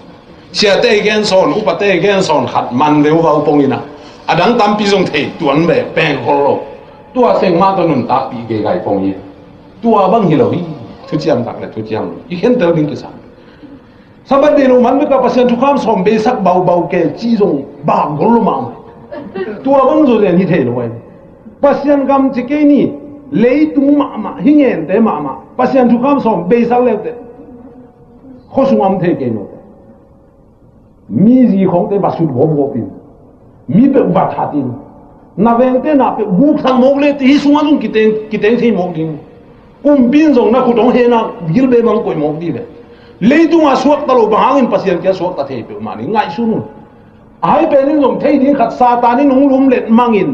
เสียเตะเกณฑ์สอนอุปเตะเกณฑ์สอนขัดมันเร็วว่าอุปงินะอดังตามปีจงเทตัวนั้นแบบแปลงโคโลตัวเสียงมาตัวนุ่นตาปีเกยไก่ฟงยีตัวบางฮิโลฮีทุกอย่างตักเลยทุกอย่างอีกเห็นเติมดิ้งกิสันสมัยเดียวมันไม่กับภาษาทุกคำสอนเบสักเบาๆแก่จีจงบางกลุ่มมั่งตัวบางส่วนเนี่ยนี่เท่เลยภาษากรรมจะแค่นี้เลยตุ้มมาหิ้งเงินแต่มาภาษาทุกคำสอนเบสักเลยแต่ข้อสงครามเท่กันหมดมีจีของแต่ภาษาหัวหัวปินมีเป็นวัฒนธรรมนาเวงเตน่าเป็นบุกทางมกเลยที่สวนจงกิเตงที่มกดิ้งกุมปินจงนักขุดงเฮน่ะยิลเบมังกุยมกดีเลยเลยตัวมาสวกตลอดบางอินภาษาแกสวกตะเทปมานี่ง่ายสุดไอ้เป็นนี่จงเทดิ้งขัดซาตานี่นุ่งลุ่มเล็ดมังอิน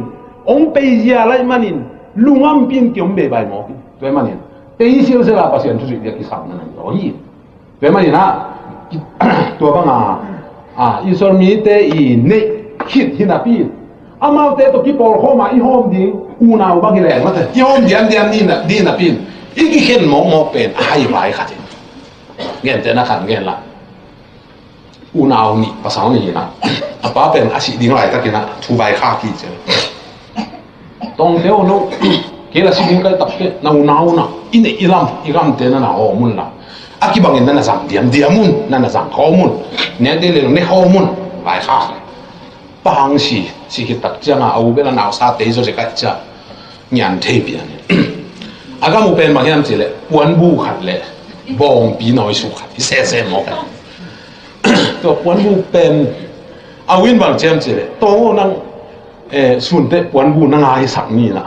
องเปย์ยาไรมันอินลุงอัมปินกี่องเบย์ใบมกด้วยมันอินเตยเสียเสียละภาษาทุกสิ่งที่สั่งนั่นโอ้ยด้วยมันอินนะตัวบ้างอิสราเอลเตอีเนคิดที่นาปีอามาเตตัวกี่ปอลเข้ามาอีโฮมดีอูนาวบางทีแรงมาแต่อีโฮมเดียนนี่นะปีนอีกเห็นมองเป็นหายไปขัดเงี้ยแต่นักขันเงี้ยละอูนาวนี่ภาษานี่นะอาป้าเป็นอาชีพดิ้งไรตะกี้นะทูใบข้ากี่เจอตรงเดียวนู้เกี่ยวกับสิ่งที่ตับเกน่าอูนาวนะอินอีลำเตนั่นน่ะโอ้มุนละอากีบางอย่างนั่นน่ะสั่งเดียมุนนั่นน่ะสั่งข้อมุนเนี่ยเดี๋ยวเรื่องนี้ข้อมุนใบข้าบางสิคิดตักจังเอาเวลาหนาวซาเตยจะจะกัดจ้างานเทียบเนี่ยอากาศมุเป็นบางอย่างสิเลยวันบูขัดเลย บองปีน้อยสุขัดเซ่หมอกตัวปวนบูเป็นเอาวินบางเจมส์เลยตัวนั่งส่วนเตปวนบูนั่งไอ้สักนี่นะ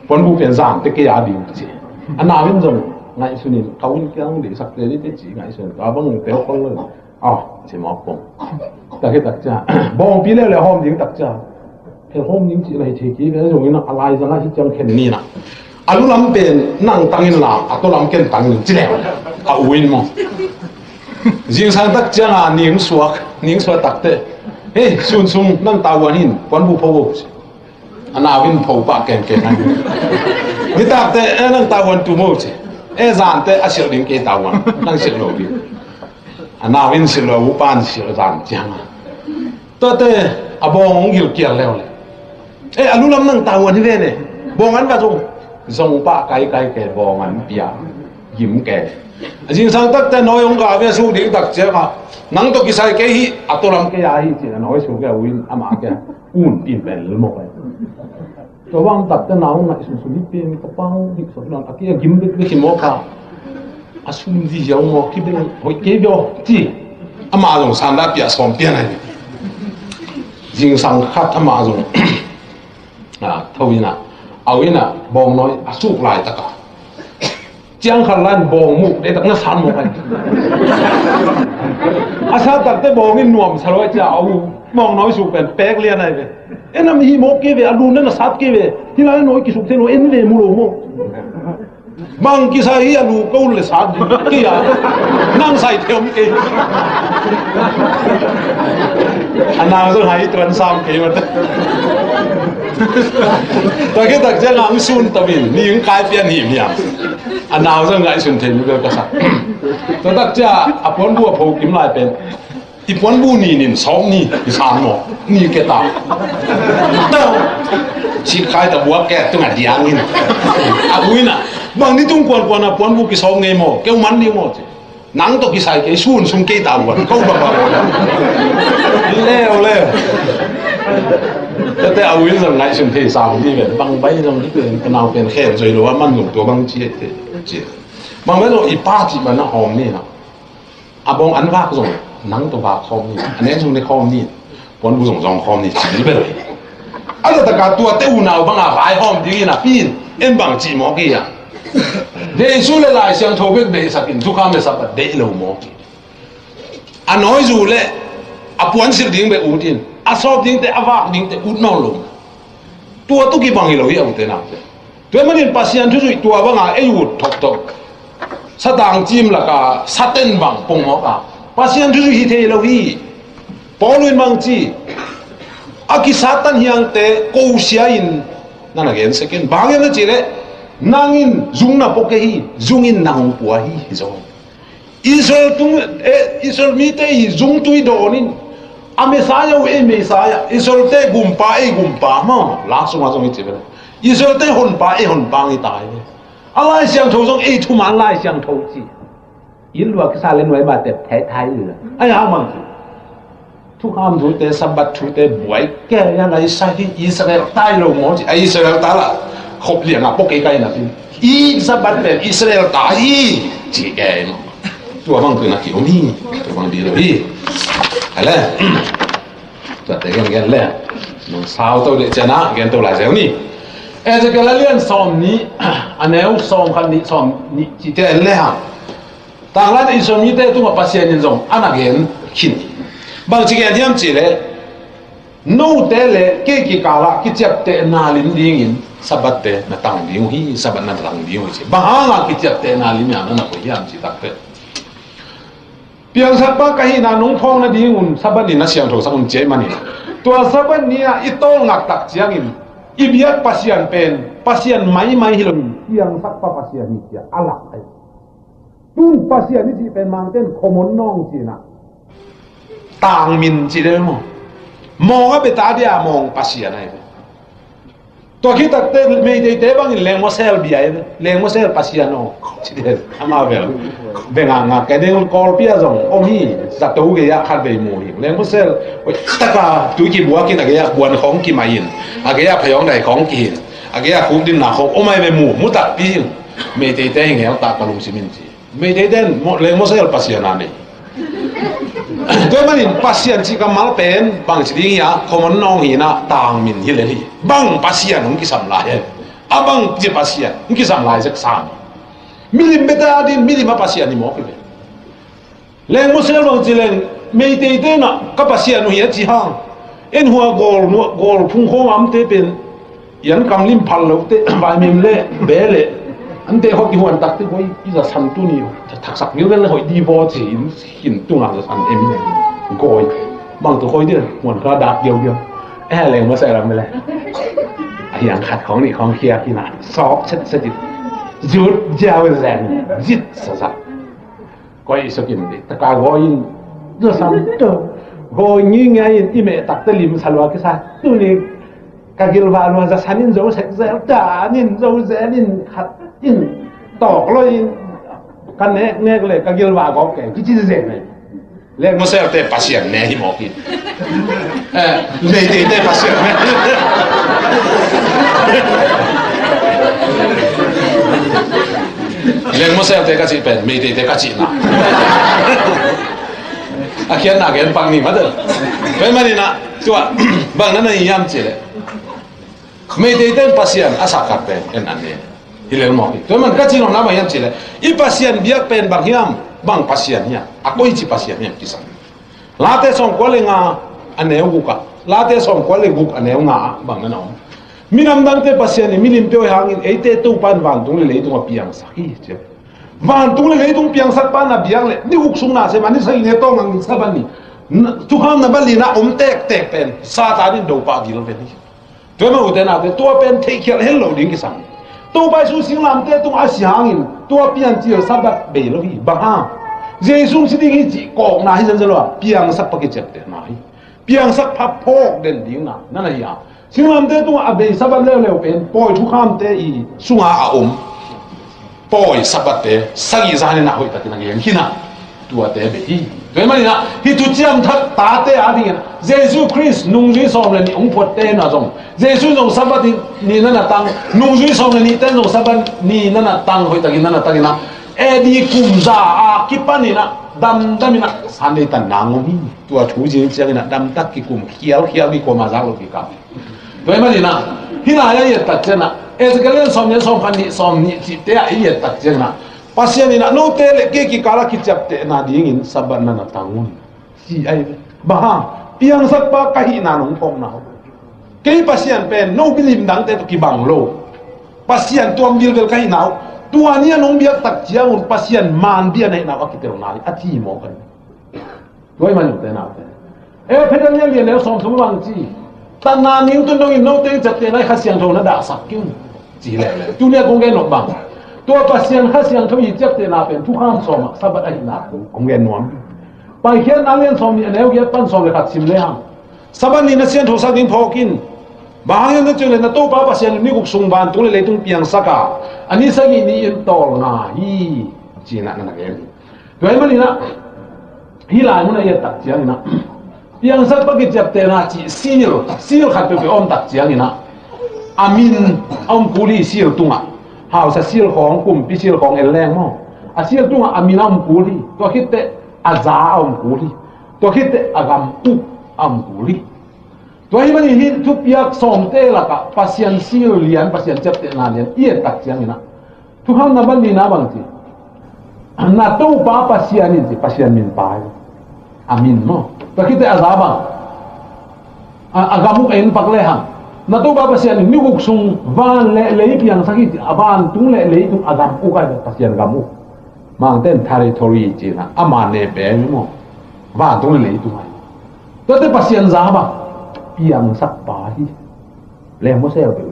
ปวนบูเป็นจานเตกี่ยาดีจีอันนาวินจงไงส่วนนี้เขาวินก็ต้องดีสักเดือนที่จีไงส่วนตัวบ้างเตะคนเลยอ๋อเจมส์ปงแต่แค่ตักจ้าบองปีแล้วห้องยิงตักจ้าแค่ห้องยิงจีอะไรเทกี้แล้วตรงนี้นะอะไรจะน่าที่จังแค่นี้นะอาลุลำเป็นนั่งตั้งอินลาอัตุลำเก่งตั้งอินจีแล้วเอาวินมั้งยิงสังตักจ้านิ่งสวกตักเตะเฮ้ซุ่มนั่งตาวันหินปวนบูพาวอันนาวินพาวปากเก่งนั่นนี่ตักเตะนั่งตาวันตูโม่จีจานเตะอาศัยลิงเกตาวันนั่งเสียโลบีอันนาวินเสียโลบุปานเสียจานจังตัวเตะอบองกิลเกียร์แล้วเลยอาลุลำนั่งตาวันที่เว้เนี่ยบองอันว่าจงปะไกลแกบองอันเปียยิ้มแกจริงสังตักแต่น้อยองค์กาเวสุดิ้งตักเจ้านังตกิสัยแกฮีอัตุลำแกยาฮีจีน้อยสุแกวินอามาแกอุ่นอินเป็นลมไปตัวว่างตักแต่น้องไงสุนิเป็นกระเป๋าดิสุนันอาเกียยิ้มเป็นขี้โมกาอาสุนดีเจ้าโมกิเป็นหอยเกี่ยวจีอามาจงสันดาเปียสองเปียนั่นจริงสังขัดอามาจงทวินะเอาวินะบองน้อยอาสุกลายตะกาจังขันลันบองมุกได้ตั้งนั้นสันมุกไปอาซาตัดแต่บองนี่หน่วมสลายจะเอาบองน้อยสุกเป็นแป๊กเลียนอะไรไปนั่นมีโมกเกวอลูนั่นสัตเกวที่นั่นน้อยกิสุกเทโนเอ็นเวมูโรโมบางกิสัยอลูก็อุลสัตกี่อย่างนั่งใส่เทียมเกอันนั้นต้องให้ตรันซ้ำเกมันแต่แค่ตักจะงางซุนตะวินนี่ยังกลายเป็นหิมอย่างอันนั้นต้องไงซุนเทนอยู่ก็สักแต่ตักจะอภรบัวพูกิมลายเป็นอีปวนบูนี่นินสองนี่อีสานหมอนี่แกตาเต้าชิดใครแต่บัวแกต้องอัดยางนี่อาบุยนะบางนี่ต้องกวนนะปวนบูกิสองเงยหมอแกมันนี่หมอจีนังตกิสัยแกซุนซุนเกตาวันเขาบ้าแล้วแต่เอาวินสังไงสุนเทสาวที่แบบบางใบตรงที่เป็นเอาเป็นแค่ใจหรือว่ามันหนุนตัวบางจีบางใบเราอีป้าจีมันน่ะหอมนี่นะอาบองอันว่าก็ส่งนังตัวบาคอมนี่อันนี้ส่งในคอมนี่ปนผู้ส่งจองคอมนี่จีไปเลยอันแต่การตัวเต้าหนาวบางอาหายหอมดีนะปีนเอ็นบางจีหมอกี้อ่ะเดี๋ยวสู้เลยลายเสียงโทเบกเบสักินทุกคำเลยสับเดี๋ยวเราหมอกี้อันน้อยสู้เลยอาปวนสิดิ้งไปอุดินอาสอบดิ้งแต่อาวากดิ้งแต่อุดนอลงตัวตุกี้บางอีเราเยอะแต่นั่งตัวมันเป็นภาษาทุกๆตัวบางอาอุดทบสตางจิมละกาสเต็นบางปงหมอกาภาษาทุกๆที่เทเราฮีปอลุนบางจีอากิสตันเฮียงเตะกูเสียอินนั่นอะไรกันสักคนบางอย่างนั้นจีเลยนั่งอินจุงน่ะปกฮีจุงอินนั่งปัวฮีจงอิสราเอลตุงอิสราเอลมีเตะจุงตุยโดนินอเมซายาเอเมซายาอิสราเอลเตะกุมปากุมปามาล้างสมาสมิจิเบลอิสราเอลเตะหุ่นปาหุ่นปาอีตายอะไรเสียงโทจงทุมันอะไรเสียงโทจียินว่ากิสาเลนไว้บาดเจ็บไทยเลยไอ้ห่ามันทุกคำทุกเตะสับบัดทุกเตะบวยแกยังไงใส่ที่อิสราเอลตายลงหมดไอ้อิสราเอลตายละขบเลี้ยงอ่ะพวกไอ้ไก่นะพี่อีสับบัดเป็นอิสราเอลตายจีแกตัวบางตัวนักขี่ผมพี่ตัวบางดีเลยพี่อะไรตัวแต่กันเลยน้องสาวตัวเด็กชนะกันตัวหลายเซลนี่จะกันเรื่องซ้อมนี้อันนี้ซ้อมคันนี้ซ้อมนี้จีเตลเลยฮะต่างร้านอิสราเอลเตะตัวมาพัศยันส่งอันนั้นกันขินบางทีกันที่มันจีเลยโน้ตเตะเกี่ยกาละกิจเตะนาลินดิ้งสับเตะนาตังดิ้งฮีสับนาตังดิ้งฮีบางอ่ะกิจเตะนาลินอย่างนั้นนะคนที่อันจีตักเตะเพียงสับก็ให้นานุ่งทองนาดิ้งอุ่นสับนี่น่าเสียงโถสับมันเจ็บมันนี่ตัวสับนี่อ่ะอีโต้งักตักเจียงอินอีเบียดพัศยันเป็นพัศยันไม่ฮิลมีเพียงสักพัศยันนี่เสียอะไรตุนพัศยันนี่จีเป็นมังเต้นขมนน้องจีน่ะต่างมินจีได้มั้งมองว่าเป็นตาเดียมองภาษาไหนตัวคิดตัดเตะไม่ได้เตะบางอย่างเลงโมเซลบีไอเลงโมเซลภาษาโน่จีได้ทำมาเวลเบงงาแกเด้งคอลพิอาซงโอ้ฮีจับตัวเกียร์ขัดไปมูฮิเลงโมเซลตะกาตัวกี่บัวกินอะไรบัวของกี่มายินอะไรพยองใดของกินอะไรคุ้มดินหนาของโอ้ไม่ไปมูมุตัดปีไม่ได้เตะอย่างเงี้ยตากระลุงซิมินจี May day den leng mo sel pasian ani tôi manin pasian si kamal pen bang si ya common nong hina tang min hileli bang pasian ung kisam lai abang je pasian ung kisam lai sak sam milim beta din milim pasian ni mo ke leng mo sel bang jileng may day den na ka pasian no ya ji hang en hua gol phung khom am te pen yan kam lim phal lo te bai mim le be le anh te hok ki huan tak te hoi isa san tu ni thak sak mil vel hoi di bo chi hin tu nga san em goi bang tu hoi dia huan ka dak dio dio leng ma sai ram le yang khat khong ni khong khia ki na sok chet chet jut jaw zen jit sa sa koi so kin de ta ka goi do san to goi ni ngai ti me tak te lim salwa ki sa tu ni kagil va lo za sanin zo sek zel ta nin zo zelin khat in tọc lôi căn nè cái kagil va có cái chi gì này lek mo sel te pasien ne hi mo ki le te pasien lek mo sel te ka chi pen me te ka chi na akian na gen pang ni ma de pen ma ni na tua bang na ni yam chi le me te pasien asa ka pen en an ne hilal mo ki to man ka chi no na ba yam chi le I pasien biak pen bang hiam bang pasien ya ako I chi pasien ya kisan late song ko le nga aneu guka late song ko le guk aneu nga bang na no minam dang te pasien ni milim pe hangin eite tu pan van tung le tu piang sa hi che van tung le tu piang sa pan na biang le ni guk sung na se mani sa ne to ngang sa ban ni tu kham na bali na tek pen sa ta din do pa gil ve ni to ma uten na te to pen take care hello ding kisan to bai su sing lam te tung a siangin to pian chi sa bat be lo hi bang ha Jesus sini hiji kok nahi janjalo piang sak pakai cepte nahi piang sak pap pok den ding na nana ya singlam te tu abe saban leo pen poi thu kham te I sunga a poi sabat te sagi zane na hoi tatina gen hina tu ate be hi to mani na hi tu chiam thak ta te a ding Jesus Christ nung ji som le ni ong phot te na jong Jesus jong sabat ni nana tang nung ji som le ni te jong saban ni nana tang hoi takin nana tagina edi kumza a kipanina dam damina sane tan nangomi tua thu jing changina dam tak ki kum khial ni ko ma zalo ki ka to mani na hina ya ye tak chena ezgalen som kan ni som ni ti te a ye tak chena pasien ina no te le ke ki kala ki chap te na ding in saban na tangun si ai ba piang sak pa ka hi na nong kong na ke pasien pen no bilim dang te ki bang lo pasien tuam bil vel ka hi na tuania nong biak tak chiang un pasien man bia nei na wa kitero na ati mo kan doi man te na te pedal ne le ne som sum wang chi tan na ning tu nong in no te chat te nai kha siang tho na da sak kyun chi le tu ne kong ge no bang to pasien kha siang tho I chat te na pen tu kham som sabat ai na kong ge nom pai khian na len som ni ne ge pan som le khat sim le ham saban ni na sian tho sak ding phokin bahaya na chule na to pa pasien ni guk sung ban tu le tung piang saka ani sagi ni in tol nga hi china na ge doi mani na hi la mun ya tak chiang na piang sak pa ki chap te na chi sil khat pe om tak chiang na amin om kuli sil tunga hau sa sil khong kum pi sil khong el leng mo a sil tunga amin om kuli to hitte aza om kuli to hitte agam u om kuli Tuai mani hi tu piak som te la ka pasien sil lian pasien chap te na lian ie tak chiang ina tu ham na ban ni na bang ti na to pa pasien ni pasien min pa amin mo ta kite azaba agamu en pakle ham na to pa pasien ni guk sung van le piang sakit aban tung le tung agam ku ka pasien gamu mang ten territory ji na amane be mo va tung le tung ai to te pasien zaba piang sak pa hi le mo sel pe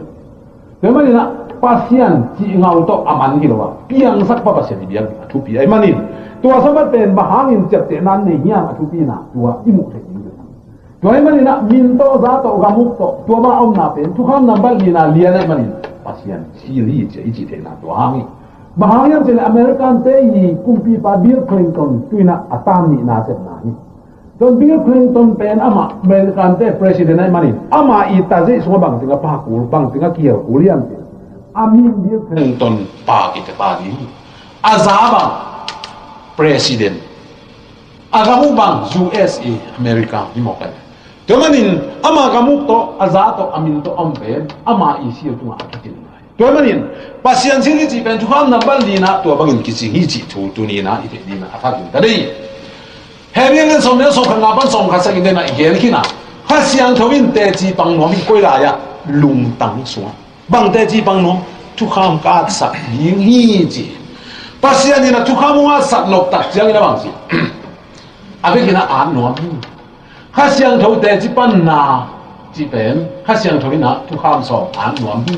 le mani na pasien chi ngau to aman hi lo piang sak pa pasien biang thu pi ai mani to sabat pen bahangin chap te nan ne hiam thu pi na tua imu the to ai mani na min to za to gamuk to ma om na pen thu kham nam bal ni na lian ai mani pasien chi li che I chi te na to hangi bahangin te American te yi kumpi pa Bill Clinton tuina atam ni na se na ni Don Bill Clinton pen ama American te president ai mani ama itaze so bang tinga pa kul bang tinga kiel kuliam te amin Bill Clinton pa ki te pa ni azaba president agamu bang USA America ni mo kan tomanin ama kamu to azato amin to amben ama isi tu ngatakin tomanin pasian sini ji pen tuhan na balina to bangin kisi hiji tu ni na ite ni na atakin tadi hebien som ne som kan ngapan som khasa kin na igen kina khasiang thawin te ji pang no mi koi la ya lung tang suwa bang te ji pang no tu kham ka sak ling hi ji pasian ni na tu kham wa sak nok tak jiang ina bang ji abe kina an no mi khasiang thaw te ji pan na ji pen khasiang thawin na tu kham som an no mi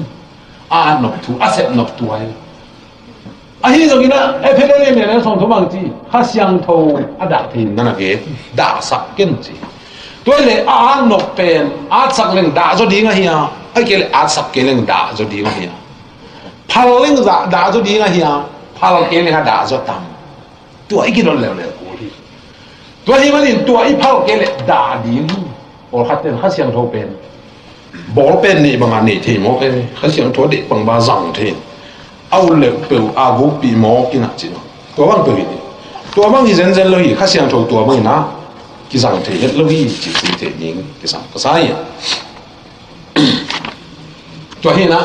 an nok tu asep nok tu ai ahi jong ina e phele le ne som thomang ji khasiang thaw ada thin na ke da sak ken ji tôi le a nok pen a sak leng da zo ding a hiya ai ke le a sak ke leng da zo ding a hiya phal leng da zo ding a hiya phal ke leng da zo tam tu ai ki don le ko hi tu hi manin tu ai phal ke le da ding or khaten khasiang thaw pen bol pen ni bang ani the mo ke khasiang thaw de bang ba zang the au le pe a gu pi mo ki na chi to bang pe ni to bang hi zen zen lo hi khasiang thaw to bang na ki sang thể hết lâu hi chỉ thể những cái sang cái sai à cho hiện á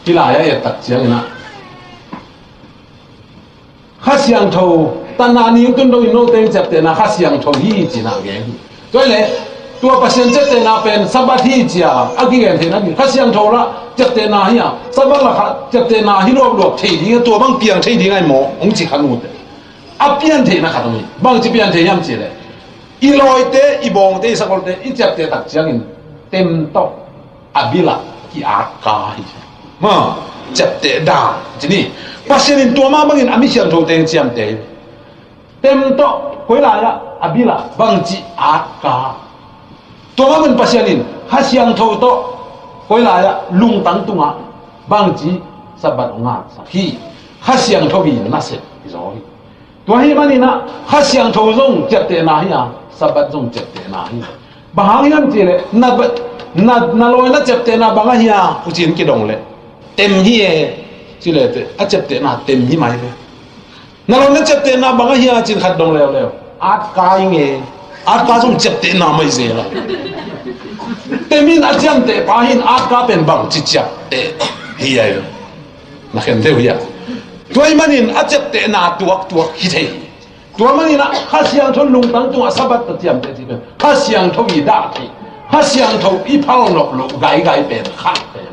cái lại ấy tật chiang na khát xiang thâu tan na niệm tuân đôi nô tên chập tên na khát xiang thâu hi chỉ na cái cho nên tua pasien chập tên na pen sabat hi chỉ à cái cái thế na khát xiang thâu la chập tên na hi à sabat là khát chập tên na hi lo lo thể đi tua bang piang thể đi ngay mò ông chỉ khát nút à piang thể na khát nút bang chỉ piang thể nhắm chỉ đấy iloi te ibong te sakol te ichap te tak chiang in tem to abila ki aka hi ma chap te da chini pasien in to ma bangin ami siang tho te chiam te tem to koi la ya abila bang chi aka to ma mun pasien in ha siang tho to koi la ya lung tang tunga bang chi sabat nga sa hi ha siang tho bi na se zo hi to hi mani na ha siang tho zong chap te na hi ya sabat zong chep te na hi bahang yam chi le na loi na chep te na banga hi a u chin ki dong le tem hi e chi le te a chep te na tem hi mai le na loi na chep te na banga hi a chin khat dong le at kai nge at ka zong chep te na mai ze la temin a chiam te pa hin at ka pen bang chi chap te hi ai na khen te hu ya toi manin a chep te na tuak hi thei tua mani na khasiang thon lung tang tung asabat ta tiam te ti khasiang tho i da ti khasiang tho i phal nok lo gai pen khat pen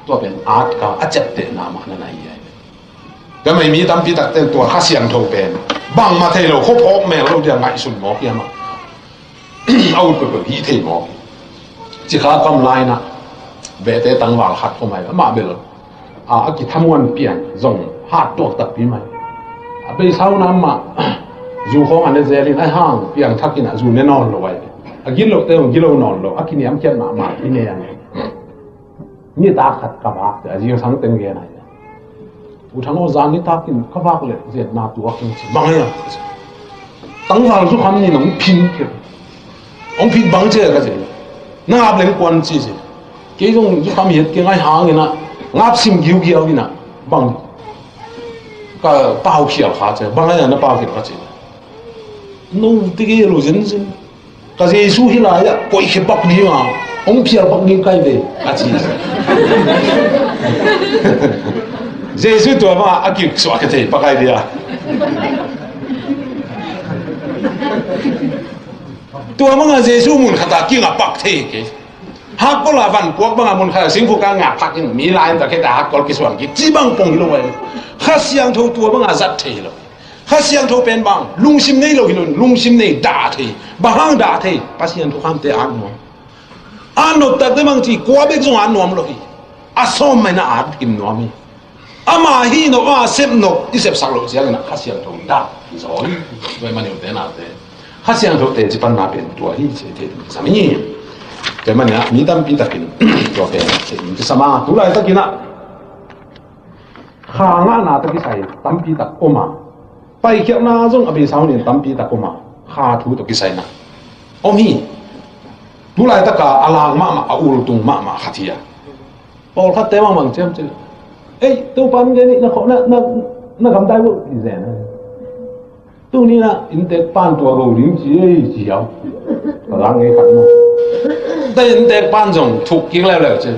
tua pen art ka achat te na ma na nai ai ga mai mi tam pi tak ten tua khasiang tho pen bang ma thei lo kho phok me lo dia ngai sun mo kia ma au pe hi thei mo chi kha kam lai na ve te tang wal khat ko mai ma bel a ki thamwan pian zong hat tok tak pi mai a be sau nam ma dù không anh ấy lên ai hang piang thắc kia dù nên non rồi à gilo tê ông gilo non rồi à kia niệm chân mà cái này như ta khát cả bạc à riêng sáng tên cái này u thằng ông giang như ta kia cả bạcเลยเสียหน้าตัวกินบางอย่างตั้งวันสุขมันนี่น้องพินkia ôngพินบางเจ้าก็เสียน้าเล่นกวนจีสิกี่จงสุขมันเหตุกี่ไงหางเนี่ยนะงับซิมกิ้วกิ้วนี่นะบางก็เป่าเขียวขาเจ้าบางอย่างน่ะเป่าเขียวขาเจ้านู่นที่กี่รู้จังสิก็เจสุฮิลายะก็อีกปักนี้มาองค์เพียรปักนี้ใครเว้ยอาชีพเจสุตัวมาอากิสวากันเถอะปักใครเดียตัวมึงอะเจสุมุนขตากิ้งอะปักเถอะฮักก็ลาวันพวกมึงอะมุนขตาสิงห์พวกงาพักกินมีลายแต่แค่แต่ฮักก็กิสวานกิจีบังปงอยู่เลยข้าเสียงทูตัวมึงอะจัดเถอะข้าเสียงทูเป็นบางลุงชิมนี่เราหินลุงชิมนี่ด่าเถอะบางด่าเถอะภาษาอังกฤษความเตะอ่านนกแต่เดี๋ยวบางทีกว่าเบกส่งอ่านนวมเลยอาสมไม่น่าอ่านกินนวมอามาฮีนกอาเซมนกที่เซฟสักโลเสียกันนะข้าเสียงทูด่าสอนไว้มันอยู่แต่หน้าเตะข้าเสียงทูเตะจะปันนาเป็นตัวฮีเฉยเถอะสามีแต่มันเนี่ยมีตั้มปีตะกินตัวเป็นจะสมาตุลายตะกินนะข้างหน้าตะกี้ใส่ตั้มปีตะโอมาไปเขียวนาจงอภิสาวเนี่ยตั้มปีตะโอมาข้าทูตะกี้ใส่นะโอมีตุลายตะกาอลางมาอูรุตุงมาขัดเทียพอขัดเตะมาบังเจ้าเอ้ยตัวปันเจนี่นะเขาน่ะคำได้ว่าดีแสน tu ni na in te pan tua go ling chỉ hiểu lang nghe khát nó đây in te pan giống thuộc kinh leo leo chứ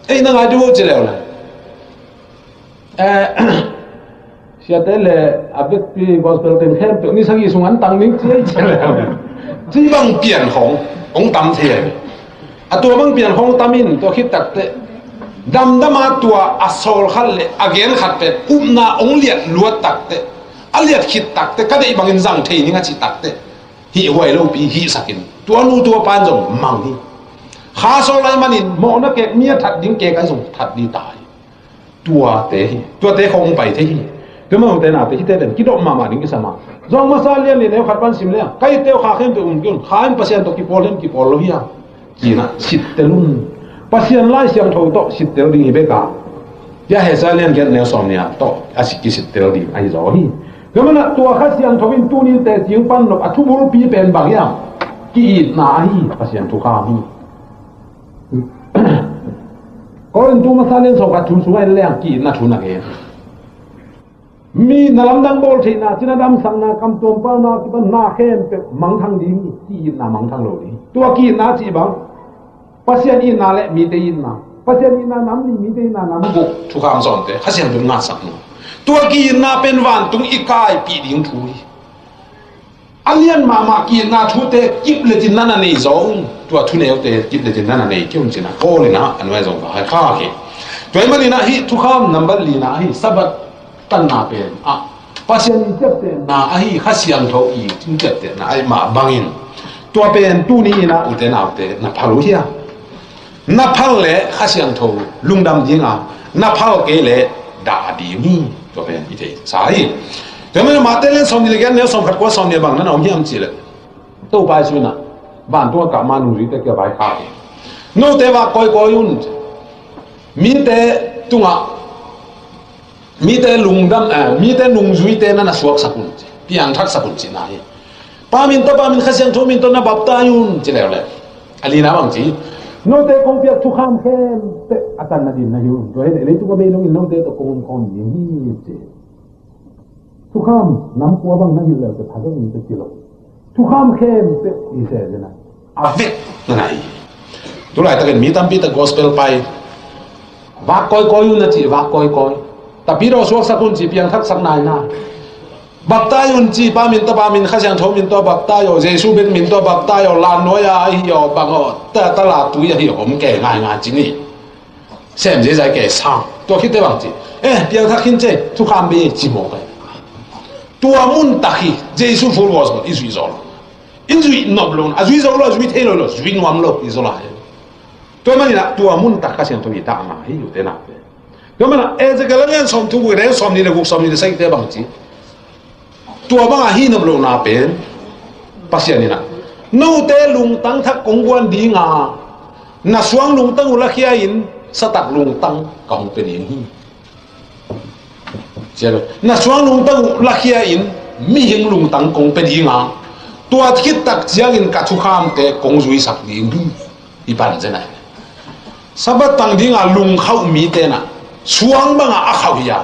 ấy nó ngay đâu chứ leo leo sẽ tới là avec cái gospel tên khen tự ni sang gì xuống ăn tăng nín chứ leo chỉ bằng biển ông tâm thế tua bằng biển hong tamin tua khít tắc te đam mà tua asol khát lệ again khát te na ông liệt luat tắc te aliat khít tắc te cái đấy bằng in giang thế ni ngay chỉ tắc te hi hoài lâu bị hi sakin tua nu tua pan giống mang đi khá số lại mà nín mỏ nó kẹt mía thật dính kẹt cái giống thật đi tài tua te không phải thế cái mà thế nào thì thế đến cái độ mà đến cái sao mà dòng mà sao liên nếu khát ban sim liên cái tiêu khá khen từ kion khá pasien to ki pol lo hiya chỉ là xịt telun pasien lai siang thâu to xịt tel đi về cả ya he sao liên cái nếu xong nia to xịt tel đi ai rõ hi cái mà tua khát siang thâu in tu ni te tiếng pan lo thu buru pi pen bang ya ki na hi pasien thu kha hi còn tu mà sao liên xong cả thu xuống ai leng ki na thu na ke mi nalam dang bol thi na china dam sang na kam tom pa na ki ban na khem pe mang thang ding ki na mang thang lo ni tua ki na chi bang pasien in na le mi te in na pasien in na nam ni mi te in na nam bu thu kham som te khasian dum na sak no tua ki na pen van tung ikai pi ding thu hi alian ma ki na thu te kip le tin na nei zo tua thu ne te kip le tin na nei kyun china ko le na an wai zo ka kha ke toy mali na hi thu kham number li na hi sabat tan na pen pasien ni chep te na ai khasiang tho i tin chep te na ai ma bangin tua pen tu ni na u te na te na phalu hia na phal le khasiang tho lungdam dinga na phal ke le da di ni tua pen i te sai te ma te len som ni le gan ne som khat ko som ne bang na nom hiam chi le to bai su na ban tua ka ma nu ri te ke bai kha no te wa koi yun mi te tunga mi te lungdam mi te nung zui te na suak sakun piang thak sakun chi na hi pa min khasiang tho min to na bap ta yun chi le ali na bang chi no te kong pia thu kham khem te atan na din na yun to le tu ba be no in no te to kong yin hi chi thu kham nam kwa bang na hi le te pha dong ni te chi lo thu kham khem te ni se de na avec na nai tu lai ta gen mi tam pi ta gospel pai va koi yun na chi va koi tapi ro suak sakun chi piang thak sak nai na bapta yun chi pa min khasiang tho min to bapta yo jesu ben min to bapta yo la noya ai yo bango ta la tu ya hi om ke ngai chi ni sem je zai ke sang to khit te bang chi piang thak hin che thu kham bi chi mo kai tua mun takhi jesu ful was but is result in zui noblon azui zo lo zui thelo lo zui nuam lo isola to mani na tua mun tak khasiang tho bi ta ma hi yu te na cái mà cái cái lần som thu cái som ni là cuộc som ni là sai thế bằng gì tua bằng hi nằm lâu na pen pasien ni na nô te lung tăng thắc công quan đi ngà na suang lung tăng ula kia in sa tak lung tăng công pen hi chứ na suang lung tăng ula kia in mi hing lung tăng công pen hi ngà tua khít tak chiang in cả thu kham te công duy sak đi ipan thế này sabat tăng đi ngà lung khâu mi te na suang banga akhawia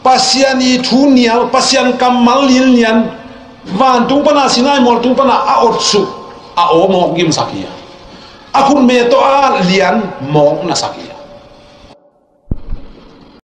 pasiani thunia pasian kamal lilian van tung pana sinai mol tung pana a otsu a o mo gim sakia akun me to a lian mo na sakia